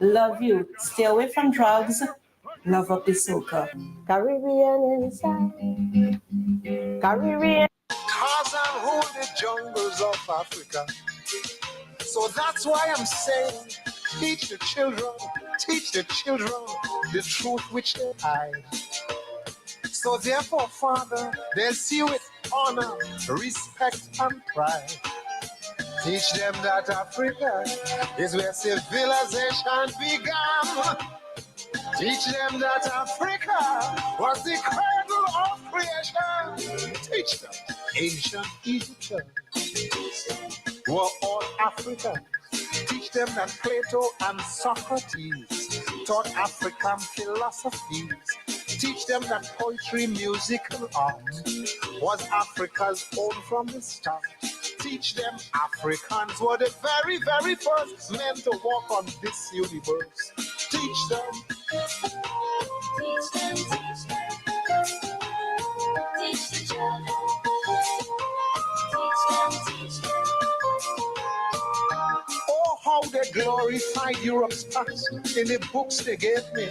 Love you. Stay away from drugs. Love up the soca. Caribbean inside. Caribbean. Tarzan ruled the jungles of Africa. So that's why I'm saying, teach the children the truth which they hide. So therefore, Father, they'll see with honor, respect, and pride. Teach them that Africa is where civilization began. Teach them that Africa was the cradle of creation. Teach them ancient Egyptians were all African. Teach them that Plato and Socrates taught African philosophies. Teach them that poetry, music, and art was Africa's own from the start. Teach them Africans were the very, very first men to walk on this universe. Teach them. Teach them, teach them. Teach the children. Teach them, teach them. Oh, how they glorified Europe's past in the books they gave me.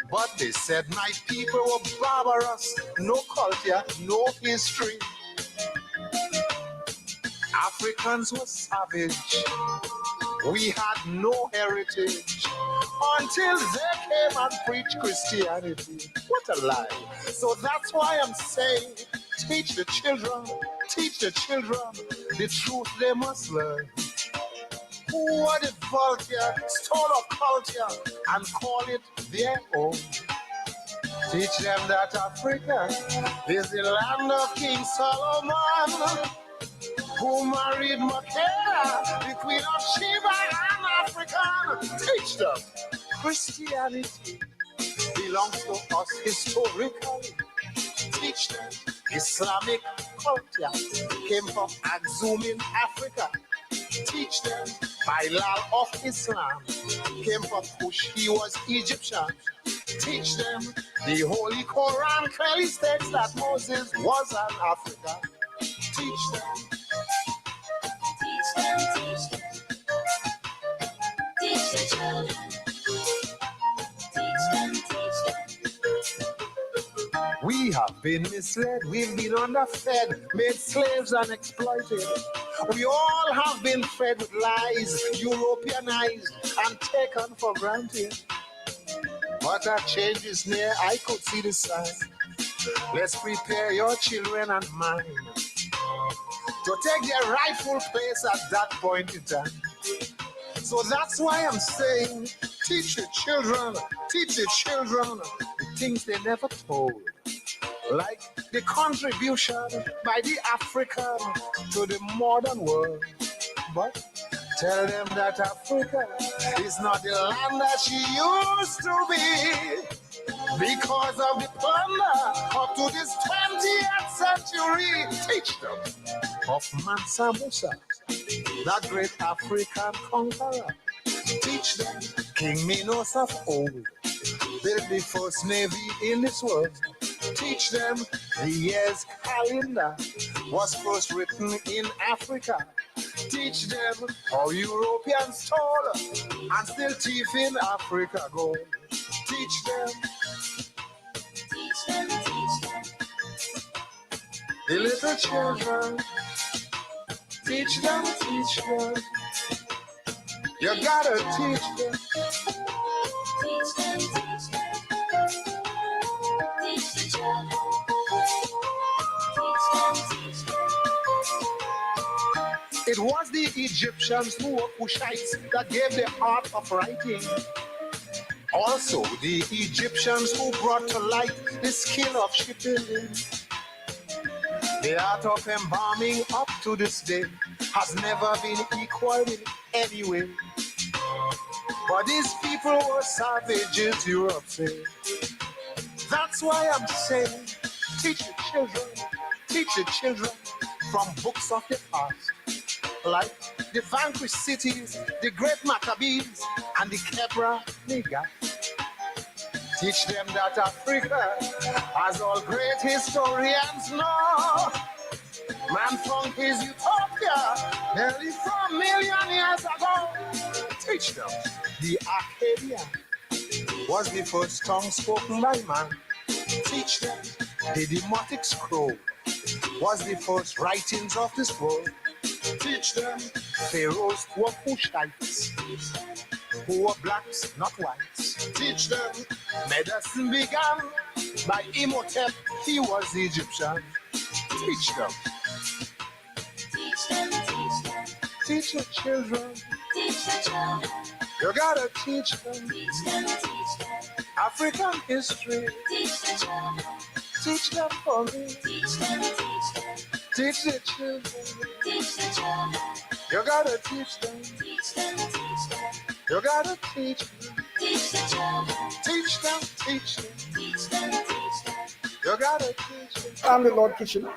But they said my people were barbarous, no culture, no history. Africans were savage. We had no heritage until they came and preached Christianity. What a lie. So that's why I'm saying, teach the children the truth they must learn. Who are the vulture, stole our culture and call it their own. Teach them that Africa is the land of King Solomon, who married Makeda, the queen of Sheba, and African. Teach them Christianity belongs to us historically. Teach them Islamic culture came from Axum in Africa. Teach them Bilal of Islam came from Kush, he was Egyptian. Teach them the Holy Quran clearly states that Moses was an African. Teach them. Teach them, teach them. Teach the children. Teach them, teach them. We have been misled, we've been underfed, made slaves and exploited. We all have been fed with lies, Europeanized and taken for granted. But a change is near, I could see the sign. Let's prepare your children and mine to take their rightful place at that point in time. So that's why I'm saying, teach the children the things they never told. Like the contribution by the African to the modern world. But tell them that Africa is not the land that she used to be, because of the plunder up to this 20th century. Teach them of Mansa Musa, that great African conqueror. Teach them King Minos of old built the first navy in this world. Teach them the year's calendar was first written in Africa. Teach them how Europeans stole and still thief in Africa gold. Teach them. Teach them, teach them. The little children. Teach them, teach them. You gotta teach them. Teach them, teach them. Teach the children. Teach them, teach them. It was the Egyptians who were Cushites that gave the art of writing. Also, the Egyptians who brought to light the skill of shipbuilding. The art of embalming up to this day has never been equaled in any way. But these people were savages, Europe said. That's why I'm saying, teach the children from books of the past, like the vanquished cities, the great Maccabees, and the Kebra Nega. Teach them that Africa, as all great historians know, man found his utopia nearly 4 million years ago. Teach them The Acadia was the first tongue spoken by man. Teach them. The Demotic Scroll was the first writings of this world. Teach them. Pharaohs were Cushites, who were blacks, not whites. Teach them. Medicine began by Imhotep, he was Egyptian. Teach them. Teach them, teach them. Teach your children. Teach the children. You gotta teach them. Teach them, teach them. African history. Teach the children. Teach them for me. Teach them, teach them. Teach the children. Teach the children. You gotta teach them. Teach them, teach them. You gotta teach them. Teach the children. Teach them, teach them. Teach them, teach them. You gotta teach them. I'm the Lord Kitchen.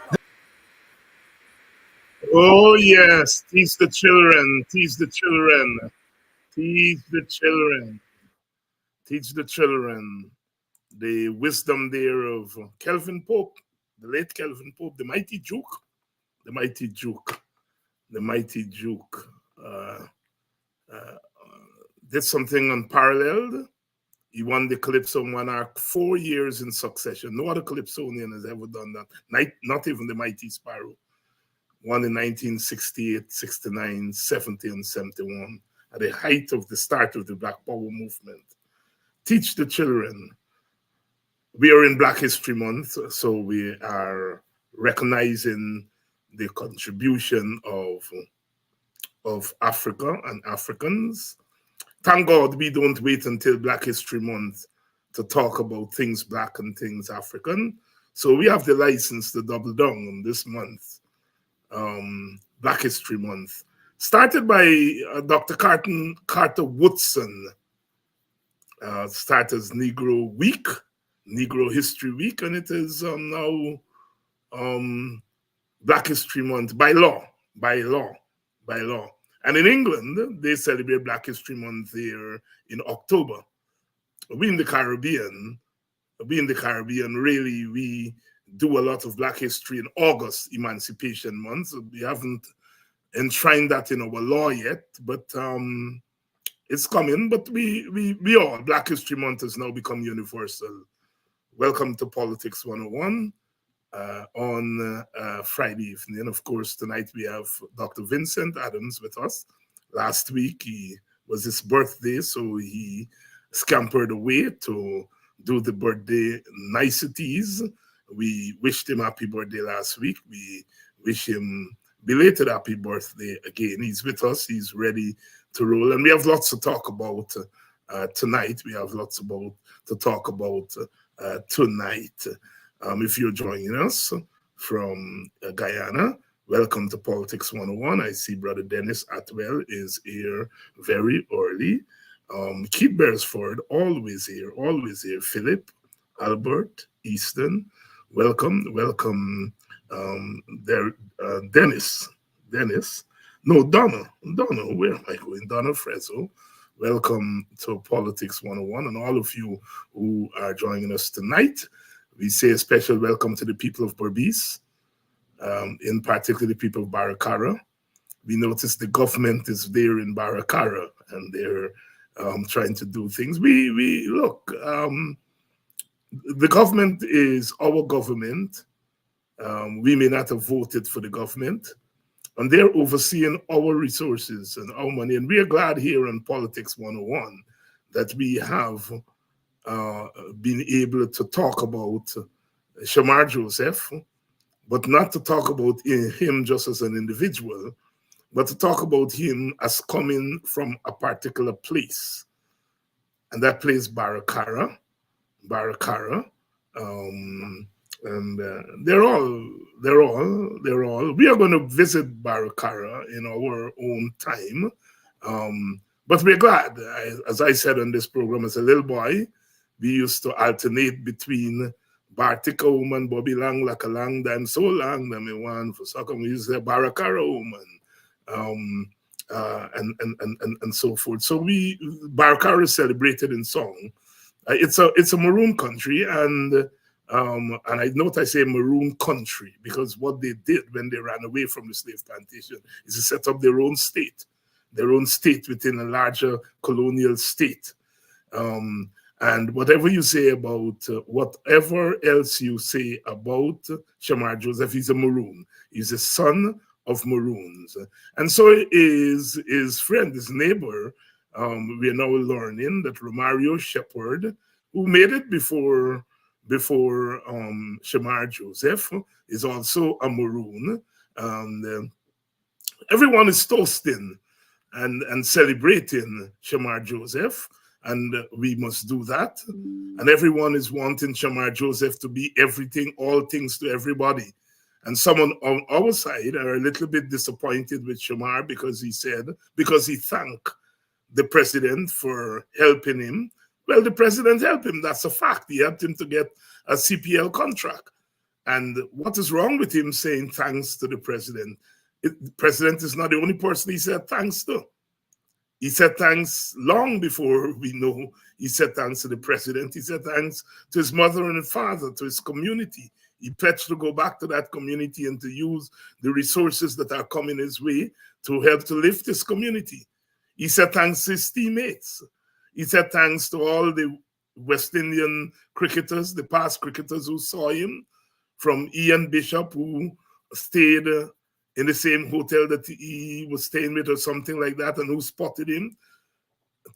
Oh yes, teach the children, teach the children, teach the children, teach the children. The wisdom there of Kelvin Pope, the late Kelvin Pope, the mighty Duke, the mighty Duke, the mighty Duke. Did something unparalleled. He won the Calypso Monarch 4 years in succession. No other Calypsonian has ever done that. Not even the mighty Sparrow. Won in 1968, 69, 70, and 71, at the height of the start of the Black Power movement. Teach the children. We are in Black History Month, so we are recognizing the contribution of Africa and Africans. Thank God we don't wait until Black History Month to talk about things Black and things African. So we have the license to double down on this month. Black History Month, started by Dr. Carter Woodson, started as Negro Week, Negro History Week, and it is now Black History Month by law. And in England, they celebrate Black History Month here in October. We in the Caribbean, really, we do a lot of Black history in August, Emancipation Month. So we haven't enshrined that in our law yet, but it's coming. But we all, Black History Month has now become universal. Welcome to Politics 101 on Friday evening. Of course, tonight we have Dr. Vincent Adams with us. Last week, was his birthday, so he scampered away to do the birthday niceties. We wished him happy birthday last week. We wish him belated happy birthday again. He's with us. He's ready to roll. And we have lots to talk about tonight. We have lots to talk about tonight. If you're joining us from Guyana, welcome to Politics 101. I see Brother Dennis Atwell is here very early. Keith Beresford, always here. Philip, Albert, Easton, welcome. Dennis. No, Donna, where am I going? Donna Frezzo, welcome to Politics 101, and all of you who are joining us tonight. We say a special welcome to the people of Berbice, in particular the people of Baracara. We notice the government is there in Baracara, and they're trying to do things. We look, the government is our government. We may not have voted for the government, and they're overseeing our resources and our money. And we are glad here on Politics 101 that we have been able to talk about Shamar Joseph, but not to talk about him just as an individual, but to talk about him as coming from a particular place. And that place, Baracara. And they're all. We are going to visit Baracara in our own time. But we're glad. As I said on this program, as a little boy, we used to alternate between Bartica woman, Bobby Lang, like a long time, so long that we want for soccer. We used to say Baracara woman, and so forth. So Baracara is celebrated in song. It's a maroon country, and I say maroon country because what they did when they ran away from the slave plantation is to set up their own state. state within a larger colonial state. And whatever you say about, whatever else you say about Shamar Joseph, he's a Maroon. He's a son of Maroons. And so is his friend, his neighbor. We are now learning that Romario Shepherd, who made it before Shamar Joseph, is also a Maroon. Everyone is toasting and celebrating Shamar Joseph, and we must do that. And everyone is wanting Shamar Joseph to be everything, all things to everybody. And someone on our side are a little bit disappointed with Shamar because he thanked the president for helping him. Well, the president helped him. That's a fact. He helped him to get a CPL contract. And what is wrong with him saying thanks to the president? The president is not the only person he said thanks to. He said thanks long before we know he said thanks to the president. He said thanks to his mother and father, to his community. He pledged to go back to that community and to use the resources that are coming his way to help to lift his community. He said thanks to his teammates. He said thanks to all the West Indian cricketers, the past cricketers who saw him, from Ian Bishop, who stayed in the same hotel that he was staying with or something like that, and who spotted him,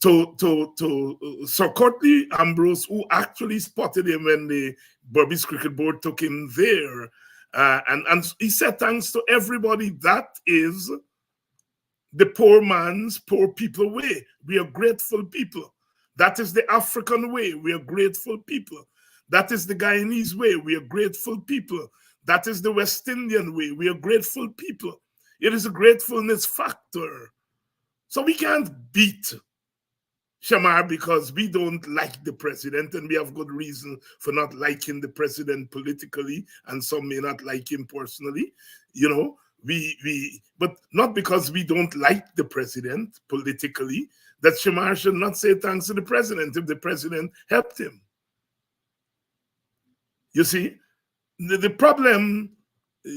to Sir Courtney Ambrose, who actually spotted him when the Berbice Cricket Board took him there. And he said thanks to everybody. That is the poor man's, poor people way. We are grateful people. That is the African way. We are grateful people. That is the Guyanese way. We are grateful people. That is the West Indian way. We are grateful people. It is a gratefulness factor. So we can't beat Shamar because we don't like the president, and we have good reason for not liking the president politically, and some may not like him personally. You know, but not because we don't like the president politically, that Shamar should not say thanks to the president if the president helped him. You see, the problem,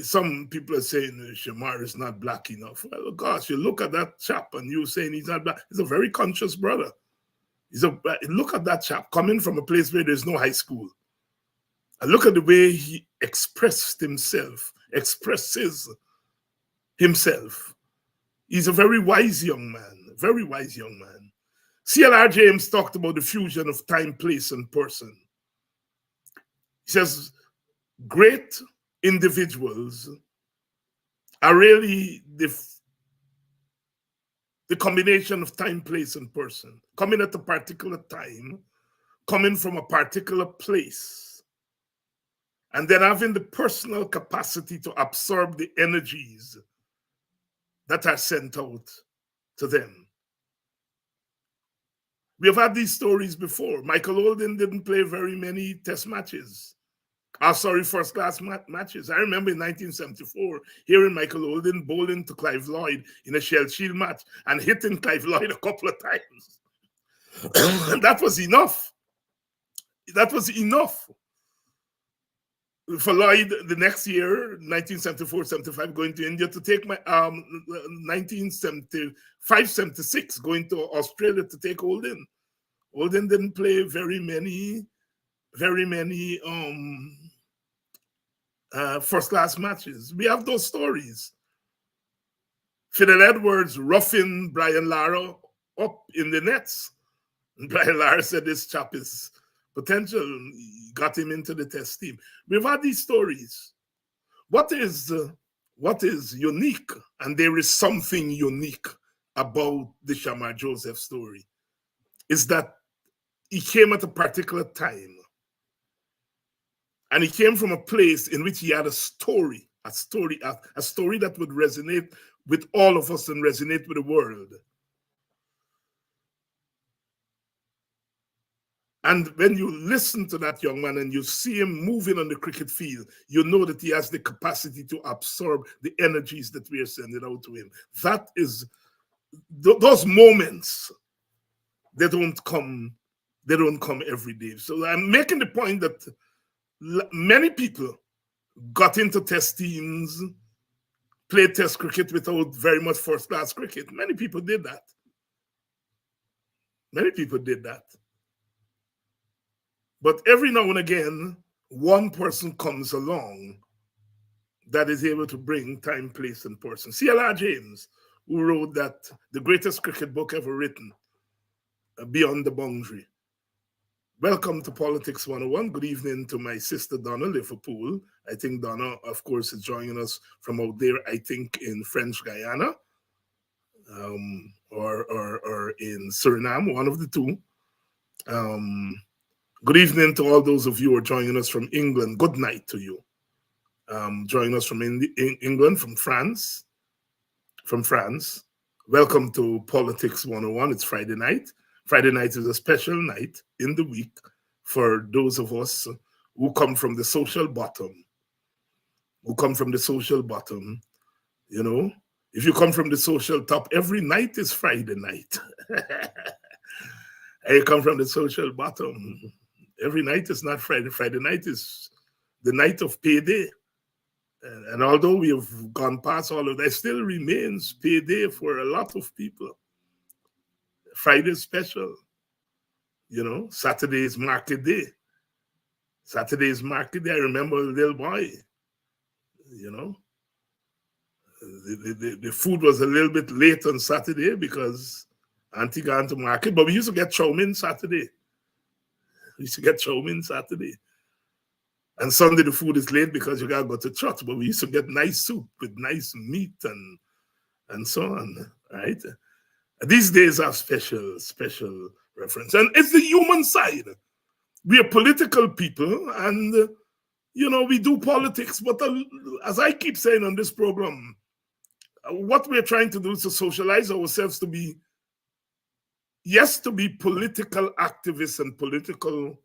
some people are saying Shamar is not black enough. Well, gosh, you look at that chap and you're saying he's not black. He's a very conscious brother. Look at that chap coming from a place where there's no high school. And look at the way he expresses himself. He's a very wise young man, very wise young man. C.L.R. James talked about the fusion of time, place, and person. He says, great individuals are really the combination of time, place, and person. Coming at a particular time, coming from a particular place, and then having the personal capacity to absorb the energies that are sent out to them. We have had these stories before. Michael Holden didn't play very many test matches. First-class matches. I remember in 1974 hearing Michael Holden bowling to Clive Lloyd in a Shell Shield match and hitting Clive Lloyd a couple of times. And that was enough. That was enough for Lloyd the next year, 1974-75, going to India to take my 1975-76, going to Australia to take Holden. Holden didn't play very many first-class matches. We have those stories. Fidel Edwards roughing Brian Lara up in the nets. And Brian Lara said this chap is potential. He got him into the test team. We've had these stories. What is unique, and there is something unique about the Shamar Joseph story, is that he came at a particular time. And he came from a place in which he had a story that would resonate with all of us and resonate with the world. And when you listen to that young man and you see him moving on the cricket field, you know that he has the capacity to absorb the energies that we are sending out to him. That is, those moments, they don't come every day. So I'm making the point that many people got into test teams play test cricket without very much first-class cricket. Many people did that. Many people did that. But every now and again, one person comes along that is able to bring time, place, and person. C.L.R. James, who wrote that the greatest cricket book ever written, Beyond the Boundary. Welcome to Politics 101. Good evening to my sister Donna, Liverpool. I think Donna, of course, is joining us from out there, I think in French Guyana or in Suriname, one of the two. Good evening to all those of you who are joining us from England. Good night to you. Joining us from England, from France. Welcome to Politics 101. It's Friday night. Friday night is a special night in the week for those of us who come from the social bottom. You know, if you come from the social top, every night is Friday night. And you come from the social bottom, every night is not Friday. Friday night is the night of payday. And although we have gone past all of that, it still remains payday for a lot of people. Friday is special. You know, Saturday is market day. I remember a little boy, you know. The food was a little bit late on Saturday because Auntie got to market, but we used to get chow mein Saturday. And Sunday the food is late because you gotta go to church, but we used to get nice soup with nice meat and so on, right? These days are special reference. And it's the human side. We are political people and, you know, we do politics, but as I keep saying on this program, what we're trying to do is to socialize ourselves to be political activists and political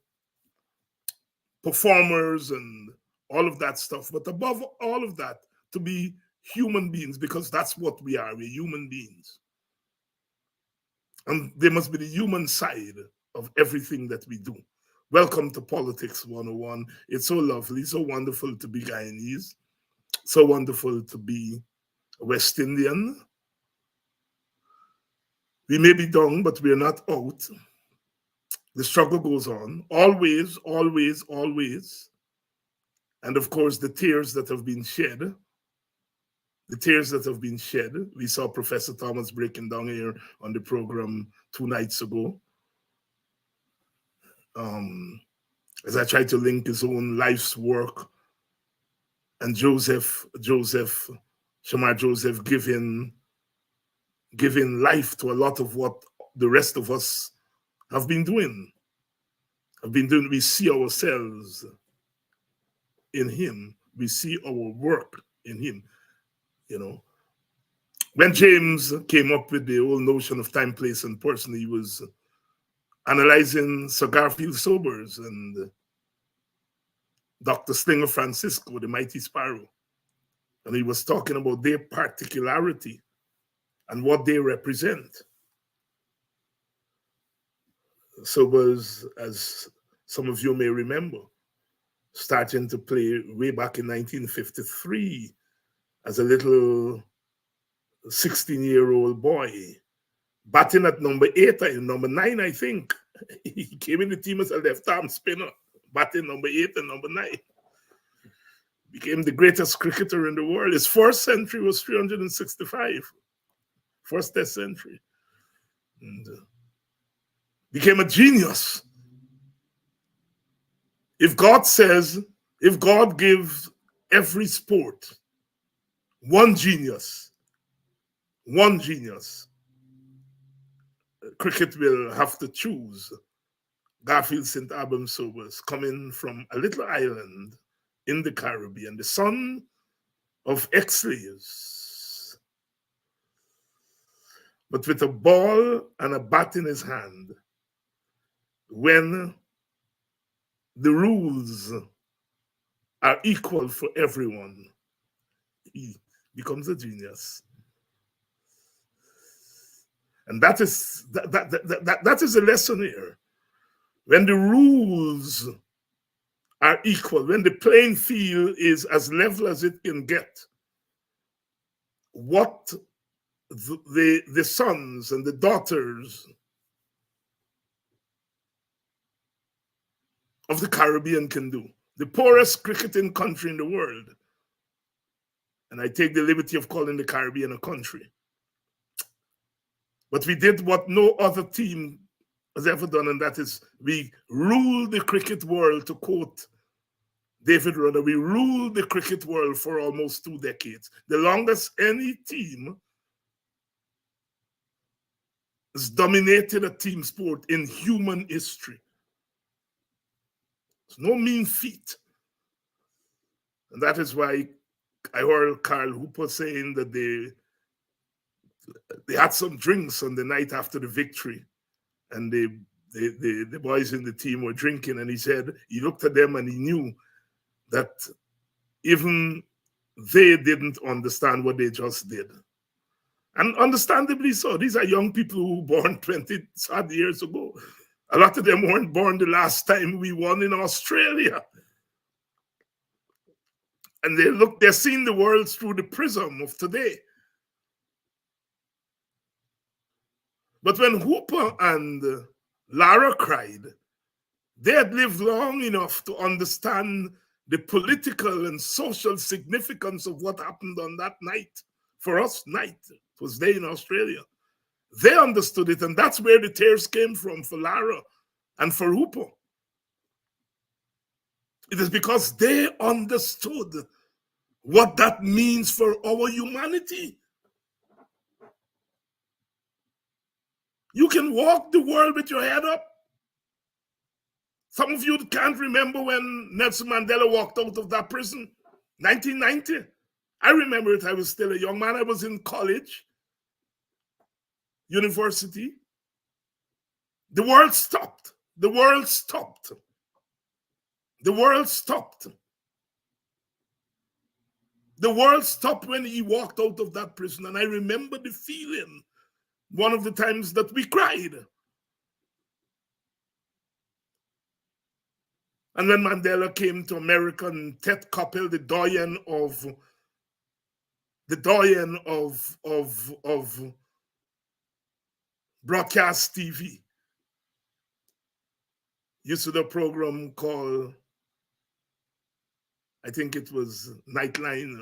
performers and all of that stuff, but above all of that, to be human beings, because that's what we are. We're human beings. And there must be the human side of everything that we do. Welcome to Politics 101. It's so lovely, so wonderful to be Guyanese, so wonderful to be West Indian. We may be down, but we're not out. The struggle goes on, always. And of course, the tears that have been shed. We saw Professor Thomas breaking down here on the program 2 nights ago. As I tried to link his own life's work and Shamar Joseph giving life to a lot of what the rest of us have been doing. We see ourselves in him. We see our work in him. You know, when James came up with the whole notion of time, place, and person, he was analyzing Sir Garfield Sobers and Dr. Slinger Francisco, the Mighty Sparrow. And he was talking about their particularity and what they represent. Sobers, as some of you may remember, starting to play way back in 1953 as a little 16-year-old boy, batting at number 8 and number 9, I think. He came in the team as a left-arm spinner, batting number 8 and number 9. Became the greatest cricketer in the world. His first century was 365, first test century. And became a genius. If God gives every sport one genius, cricket will have to choose Garfield St. Albans Sobers, coming from a little island in the Caribbean, the son of ex-slaves, but with a ball and a bat in his hand. When the rules are equal for everyone, he becomes a genius. And that is a lesson here. When the rules are equal, when the playing field is as level as it can get, what the sons and the daughters of the Caribbean can do. The poorest cricketing country in the world. And I take the liberty of calling the Caribbean a country. But we did what no other team has ever done, and that is we ruled the cricket world, to quote David Rudder, we ruled the cricket world for almost 2 decades. The longest any team has dominated a team sport in human history. It's no mean feat. And that is why I heard Carl Hooper saying that they had some drinks on the night after the victory, and the boys in the team were drinking, and he said he looked at them and he knew that even they didn't understand what they just did. And understandably so. These are young people who were born 20-odd years ago. A lot of them weren't born the last time we won in Australia. And they're seeing the world through the prism of today. But when Hooper and Lara cried, they had lived long enough to understand the political and social significance of what happened on that night. For us, night. It was day in Australia. They understood it, and that's where the tears came from for Lara and for Hooper. It is because they understood what that means for our humanity. You can walk the world with your head up. Some of you can't remember when Nelson Mandela walked out of that prison, 1990. I remember it. I was still a young man. I was in college, university. The world stopped. The world stopped. The world stopped. The world stopped when he walked out of that prison. And I remember the feeling one of the times that we cried. And when Mandela came to America, and Ted Koppel, the doyen of broadcast TV, used to do a program called, I think it was Nightline,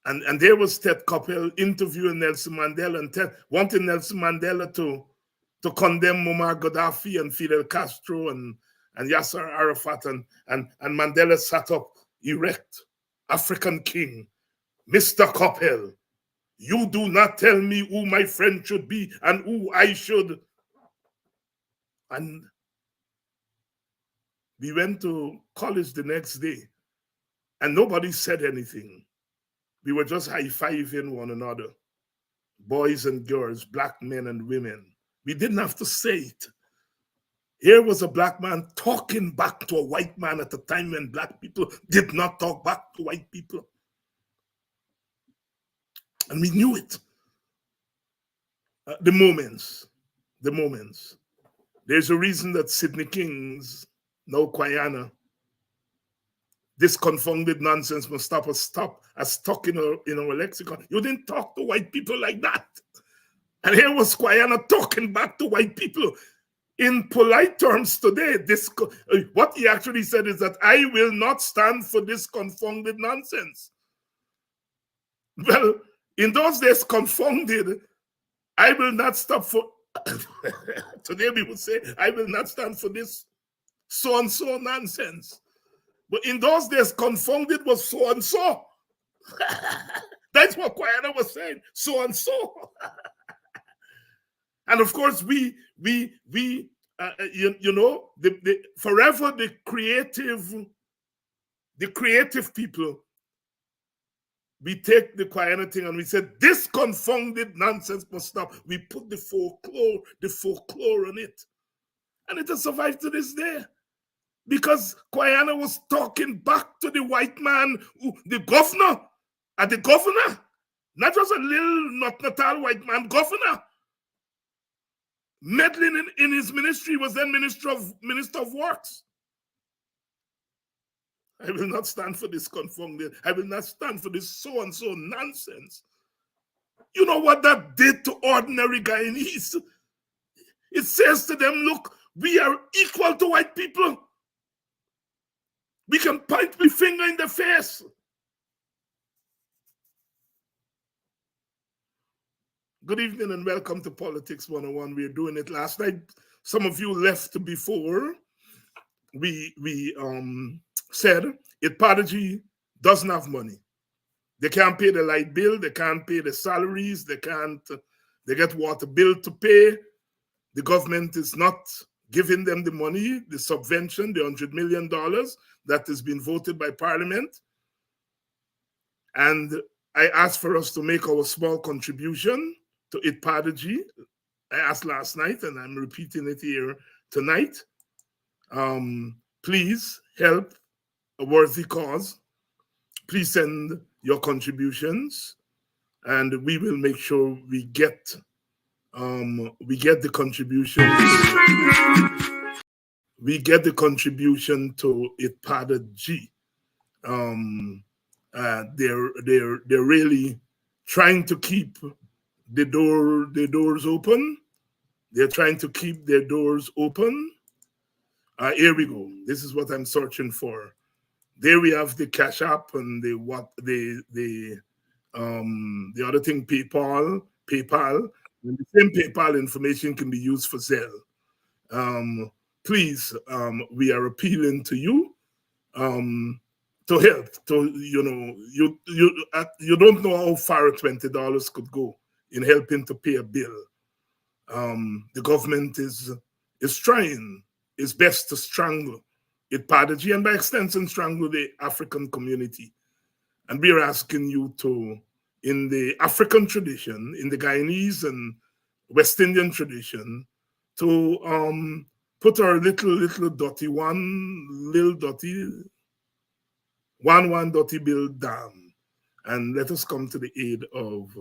and there was Ted Koppel interviewing Nelson Mandela, and wanting Nelson Mandela to condemn Muammar Gaddafi and Fidel Castro and Yasser Arafat, and Mandela sat up erect, African king, Mr. Koppel, you do not tell me who my friend should be and who I should. And we went to college the next day, and nobody said anything. We were just high-fiving one another, boys and girls, black men and women. We didn't have to say it. Here was a black man talking back to a white man at a time when black people did not talk back to white people. And we knew it. The moments. There's a reason that Sidney King's, no Guyana, this confounded nonsense must stop as stuck in our lexicon. You didn't talk to white people like that. And here was Guyana talking back to white people. In polite terms today, what he actually said is that I will not stand for this confounded nonsense. Well, in those days, confounded, I will not stop for, today we would say, I will not stand for this so-and-so nonsense. But in those days, confounded was so-and-so. That's what Guyana was saying, so-and-so. And of course, forever the creative people, we take the Guyana thing and we said, this confounded nonsense must stop. We put the folklore on it. And it has survived to this day. Because Guyana was talking back to the white man, the governor, not just a little not natal white man, governor. Meddling in his ministry, was then Minister of Works. I will not stand for this conformity. I will not stand for this so-and-so nonsense. You know what that did to ordinary Guyanese? It says to them, look, we are equal to white people. We can point the finger in the face. Good evening and welcome to Politics 101. We're doing it last night. Some of you left before we said Itpadaji doesn't have money. They can't pay the light bill. They can't pay the salaries. They get water bill to pay. The government is not giving them the money, the subvention, the $100 million that has been voted by Parliament. And I asked for us to make our small contribution to Itpadaji. I asked last night, and I'm repeating it here tonight. Please help a worthy cause. Please send your contributions, and we will make sure we get the contribution. We get the contribution to Itpadaji. They're really trying to keep the doors open. They're trying to keep their doors open. Here we go. This is what I'm searching for. There we have the Cash App and the other thing, PayPal. And the same PayPal information can be used for Zelle. Please, we are appealing to you to help. You don't know how far $20 could go in helping to pay a bill. The government is trying its best to strangle Itpadaji and by extension strangle the African community. And we are asking you to, in the African tradition, in the Guyanese and West Indian tradition, to put our little dotty one dotty bill down, and let us come to the aid of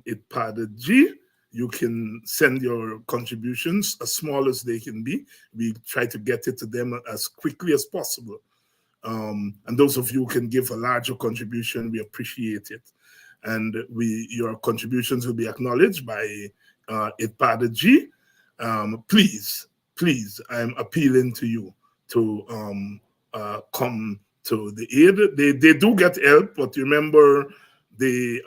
Itpadaji. You can send your contributions as small as they can be. We try to get it to them as quickly as possible. And those of you who can give a larger contribution, we appreciate it. And your contributions will be acknowledged by Itpadaji. Please, I'm appealing to you to come to the aid. They do get help, but remember the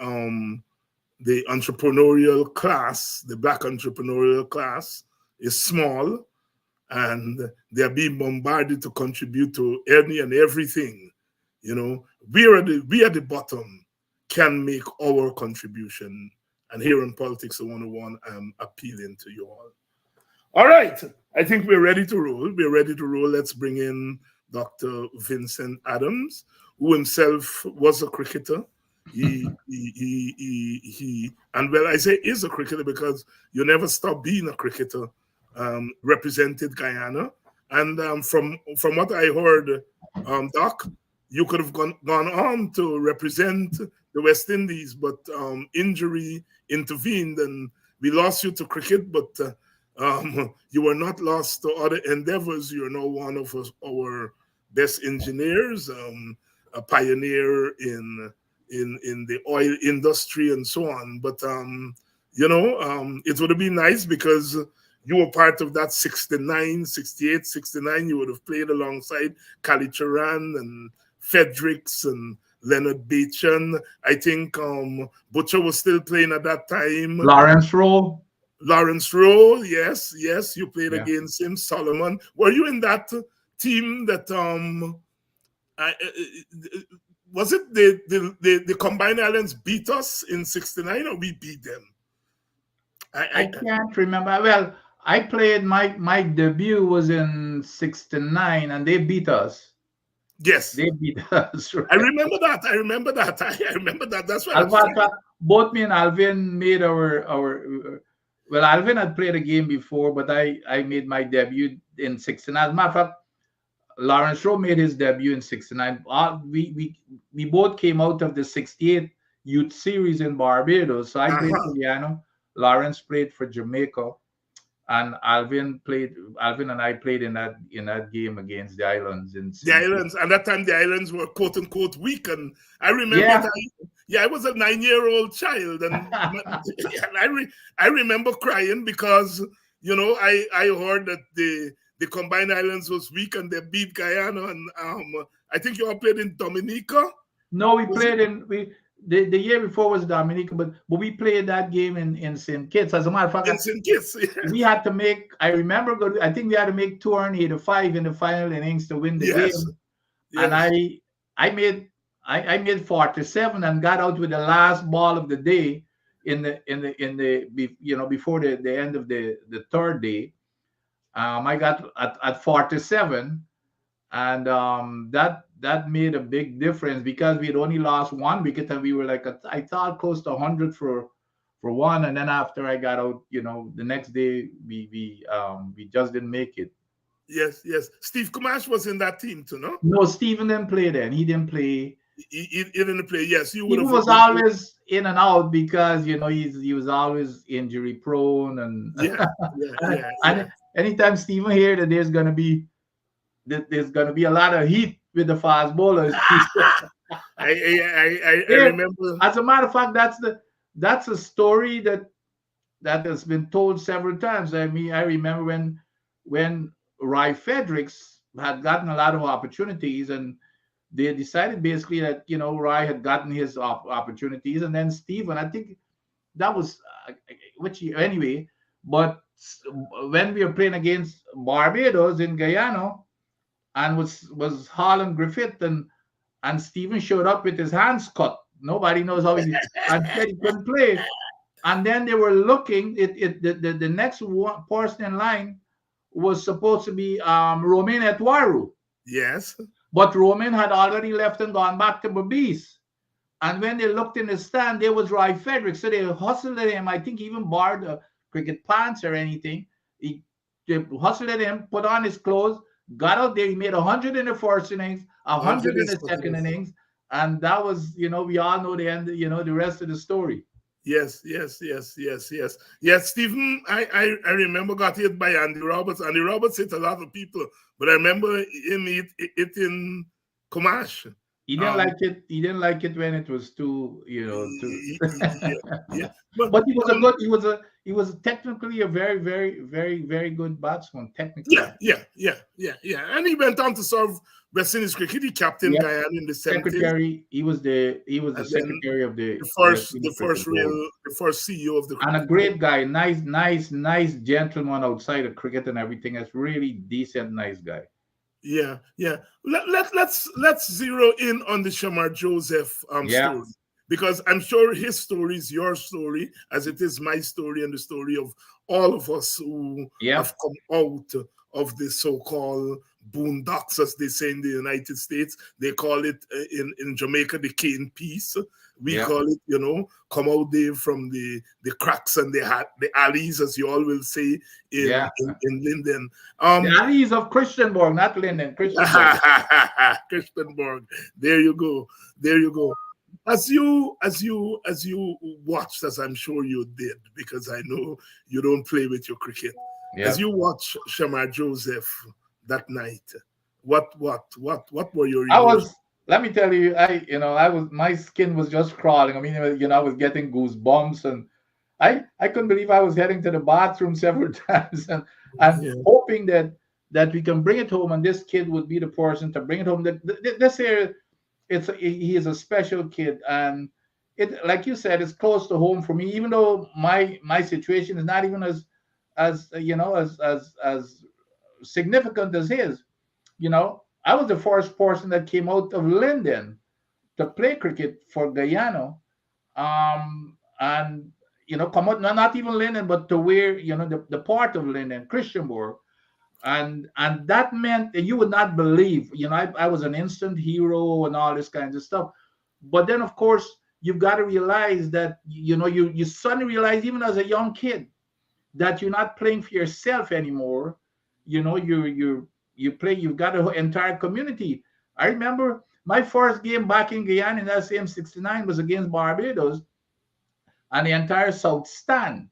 entrepreneurial class, the Black entrepreneurial class, is small, and they're being bombarded to contribute to any and everything. You know, we at the bottom can make our contribution. And here in Politics 101, I'm appealing to you all. All right, I think we're ready to roll. We're ready to roll. Let's bring in Dr. Vincent Adams, who himself was a cricketer. And well, I say is a cricketer because you never stop being a cricketer. Represented Guyana, and from what I heard, Doc, you could have gone on to represent the West Indies, but injury intervened and we lost you to cricket. But you were not lost to other endeavors. You are now one of our best engineers, a pioneer in the oil industry and so on. But it would have been nice because you were part of that 69, 68, 69. You would have played alongside Kalicharan and Fredericks and Leonard Bachan. I think Butcher was still playing at that time. Lawrence Rowe, yes. You played against him. Solomon. Were you in that team that was it the Combined Islands beat us in 69 or we beat them? I can't remember. Well, I played my debut was in 69 and they beat us. Yes. They beat us. Right? I remember that. That's why both me and Alvin made our well, Alvin had played a game before, but I made my debut in 69. As a matter of fact, Lawrence Rowe made his debut in 69. We both came out of the 68 Youth Series in Barbados. So I played for Guyana. Lawrence played for Jamaica. and Alvin and I played in that game against the islands in The St. islands, and that time the islands were quote unquote weak. And I remember Yeah. I was a 9-year-old child, and I remember crying because I heard that the combined islands was weak and they beat Guyana, and I think you all played in Dominica. No, we played the year before was Dominica, but we played that game in St. Kitts. As a matter of fact, In St. Kitts, we had to make. I remember. I think we had to make 285 in the final innings to win the game, and I made 47 and got out with the last ball of the day in the before the end of the third day. I got at 47, and that made a big difference because we had only lost one wicket, and we were like I thought close to 100 for one, and then after I got out, the next day we just didn't make it. Yes. Steve Kumash was in that team too, no? No, Stephen didn't play then. He didn't play. He didn't play. Yes, you would He have. was always in and out because he was always injury prone, and and anytime Stephen heard that there's gonna be a lot of heat with the fast bowlers. I remember. As a matter of fact, that's a story that has been told several times. I mean, I remember when Roy Fredericks had gotten a lot of opportunities, and they decided basically that Roy had gotten his opportunities, and then Stephen, I think that was which year anyway. But when we were playing against Barbados in Guyana, and was Harlan Griffith, and Stephen showed up with his hands cut. Nobody knows how he couldn't play. And then they were looking. The next person in line was supposed to be Romain Etwaru. Yes. But Romain had already left and gone back to Berbice. And when they looked in the stand, there was Roy Frederick. So they hustled at him. I think he even borrowed the cricket pants or anything. They hustled at him, put on his clothes, got out there. He made 100 in the first innings, 100 in the second innings. And that was, we all know the end, the rest of the story. Yes. Stephen, I remember got hit by Andy Roberts. Andy Roberts hit a lot of people, but I remember him hitting Kumash. He didn't like it. He didn't like it when it was too, Yeah. But he was technically a very, very, very, very good batsman. Technically. Yeah. And he went on to serve West Indies cricket. He captained Guyana in the 70s. Secretary. He was the secretary of the first CEO of the cricket. And a great guy, nice gentleman outside of cricket and everything. That's really decent, nice guy. Yeah. Let's zero in on the Shamar Joseph story, because I'm sure his story is your story, as it is my story and the story of all of us who have come out of the so-called boondocks, as they say in the United States. They call it in Jamaica the cane piece. We call it, come out there from the cracks and the alleys, as you all will say in Linden. The alleys of Christianborg, not Linden. Christianborg. Christianborg. There you go. As you watched, as I'm sure you did, because I know you don't play with your cricket. Yeah. As you watch Shamar Joseph that night, what were your emotions? Let me tell you, my skin was just crawling. I mean, I was getting goosebumps, and I couldn't believe I was heading to the bathroom several times and hoping that we can bring it home, and this kid would be the person to bring it home. This year, he is a special kid, and it, like you said, it's close to home for me. Even though my situation is not even as significant as his, I was the first person that came out of Linden to play cricket for Guyana, and come out, not even Linden, but to where the part of Linden, Christianborg, and that meant that you would not believe. I was an instant hero and all this kinds of stuff, but then of course you've got to realize that you suddenly realize, even as a young kid, that you're not playing for yourself anymore. You play, you've got an entire community. I remember my first game back in Guyana in that same 69 was against Barbados, and the entire South stand,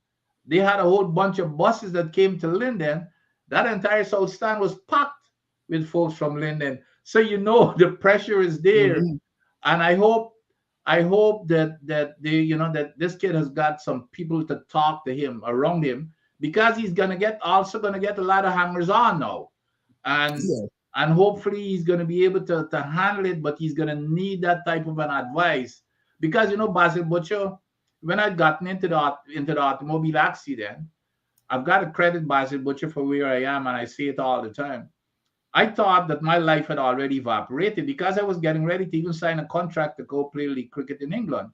they had a whole bunch of buses that came to Linden. That entire South Stand was packed with folks from Linden. So you know the pressure is there. Mhm. And I hope that they, that this kid has got some people to talk to him around him, because he's gonna get a lot of hangers on now. And Yeah. and hopefully he's gonna be able to handle it, but he's gonna need that type of an advice. Because Basil Butcher, when I gotten into the automobile accident, I've got to credit Basil Butcher for where I am, and I say it all the time. I thought that my life had already evaporated because I was getting ready to even sign a contract to go play league cricket in England.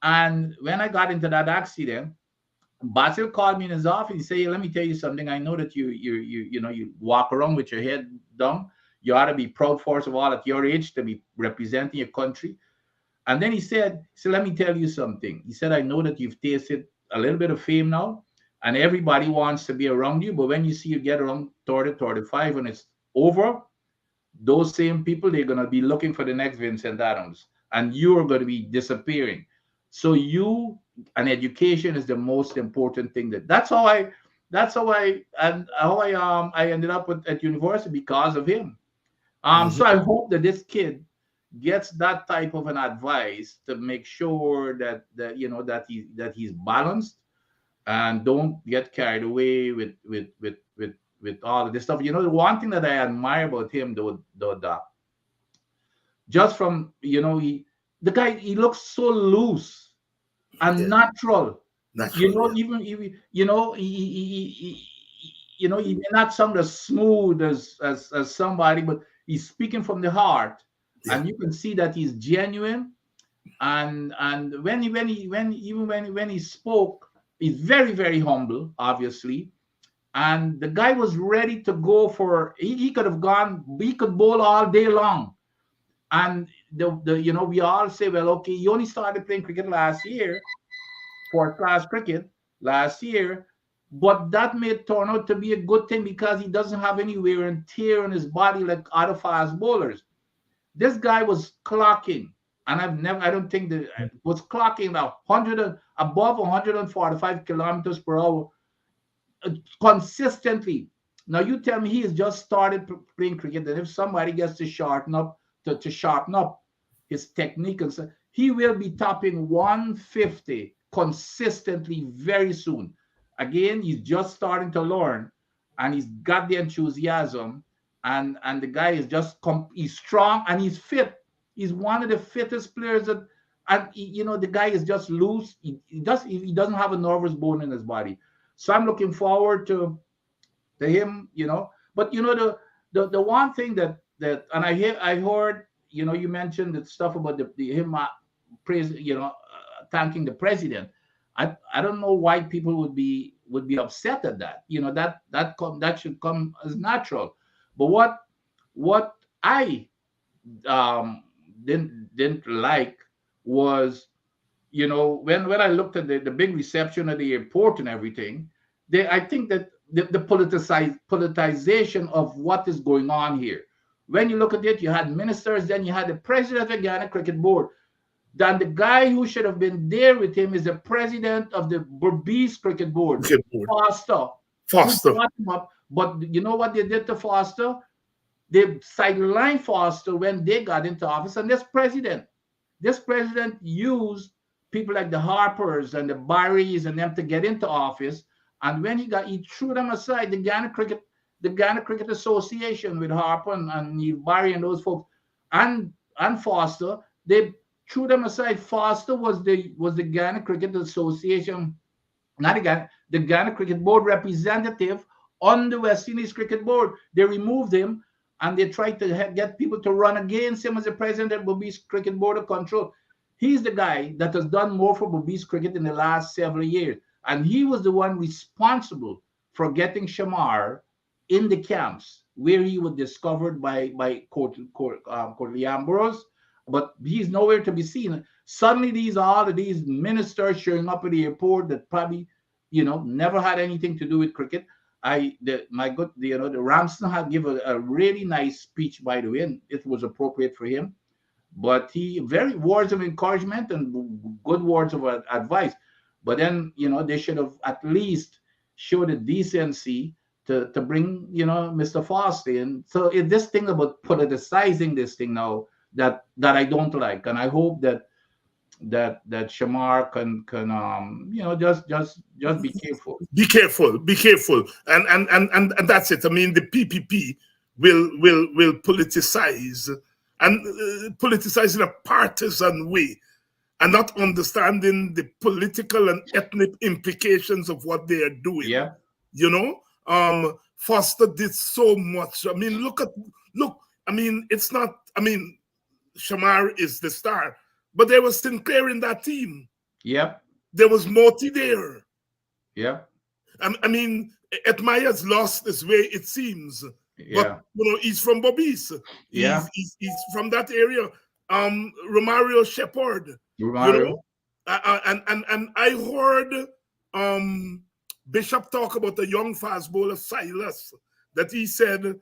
And when I got into that accident, Basil called me in his office. He said, "Hey, let me tell you something. I know that you walk around with your head down. You ought to be proud, first of all, at your age, to be representing your country." And then he said, "Let me tell you something." He said, "I know that you've tasted a little bit of fame now, and everybody wants to be around you. But when you see you get around 30, 35, and it's over, those same people, they're going to be looking for the next Vincent Adams, and you're going to be disappearing. So and education is the most important thing. That's how I ended up at university, because of him. Mhm. So I hope that this kid gets that type of an advice to make sure that he's balanced, and don't get carried away with all of this stuff. The one thing that I admire about him, though, Doc, just from the guy, he looks so loose and Yeah. natural. Natural. Yeah. Even he may not sound as smooth as somebody, but he's speaking from the heart, Yeah. and you can see that he's genuine. And when he spoke, he's very, very humble, obviously. And the guy was ready to go for. He could have gone. He could bowl all day long. And we all say, well, okay, he only started playing cricket last year, fourth class cricket last year, but that may turn out to be a good thing, because he doesn't have any wear and tear on his body like other fast bowlers. This guy was clocking, and I don't think that was clocking now above 145 kilometers per hour, consistently. Now you tell me he has just started playing cricket, and if somebody gets to sharpen up his technique, and so, he will be topping 150 consistently very soon. Again, he's just starting to learn, and he's got the enthusiasm, and the guy is he's strong and he's fit. He's one of the fittest players that, and the guy is just loose. He doesn't have a nervous bone in his body. So I'm looking forward to him, But the one thing that and I heard, you mentioned the stuff about him praise, thanking the president. I don't know why people would be upset at that. That should come as natural. But what I didn't like was, when I looked at the big reception at the airport and everything, I think that the politicization of what is going on here. When you look at it, you had ministers, then you had the president of the Guyana Cricket Board. Then the guy who should have been there with him is the president of the Berbice Cricket Board, Cricket board. Foster. Who Foster. brought him up. But you know what they did to Foster? They sidelined Foster when they got into office, and this president used people like the Harpers and the Barrys and them to get into office. And when he threw them aside. The Ghana Cricket Association with Harper and Neil Barry and those folks, and Foster, they threw them aside. Foster was the Ghana Cricket Association, not the Ghana Cricket Board representative on the West Indies Cricket Board. They removed him, and they tried to get people to run against him as the president of Berbice Cricket Board of Control. He's the guy that has done more for Berbice cricket in the last several years. And he was the one responsible for getting Shamar in the camps where he was discovered by Courtney Ambrose, but he's nowhere to be seen. Suddenly, all of these ministers showing up at the airport that probably, never had anything to do with cricket. The Ramsden had given a really nice speech, by the way, and it was appropriate for him. But he very words of encouragement and good words of advice. But then, they should have at least showed the decency to bring, Mr. Foster in. So it's this thing about politicizing this thing now that I don't like, and I hope that Shamar can just be careful. Be careful, and that's it. I mean, the PPP will politicize and politicize in a partisan way, and not understanding the political and ethnic implications of what they are doing. Yeah, Foster did so much. I mean, look. I mean, it's not. I mean, Shamar is the star, but there was Sinclair in that team. Yep. There was Morty there. Yeah. I mean, Edmire's lost his way, it seems. Yeah. But he's from Bobby's. Yeah. He's from that area. Romario Shepard. Romario. And I heard Bishop talk about the young fast bowler Silas, that he said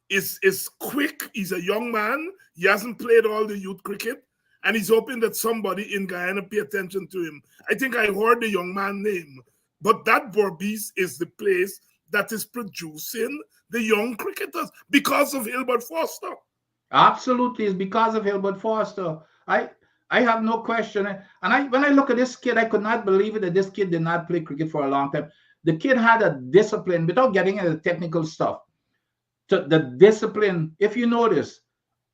is quick. He's a young man. He hasn't played all the youth cricket, and he's hoping that somebody in Guyana pay attention to him. I think I heard the young man name, but that Berbice is the place that is producing the young cricketers because of Hilbert Foster. Absolutely, it's because of Hilbert Foster. I have no question. And when I look at this kid, I could not believe it that this kid did not play cricket for a long time. The kid had a discipline, without getting into the technical stuff. The discipline, if you notice,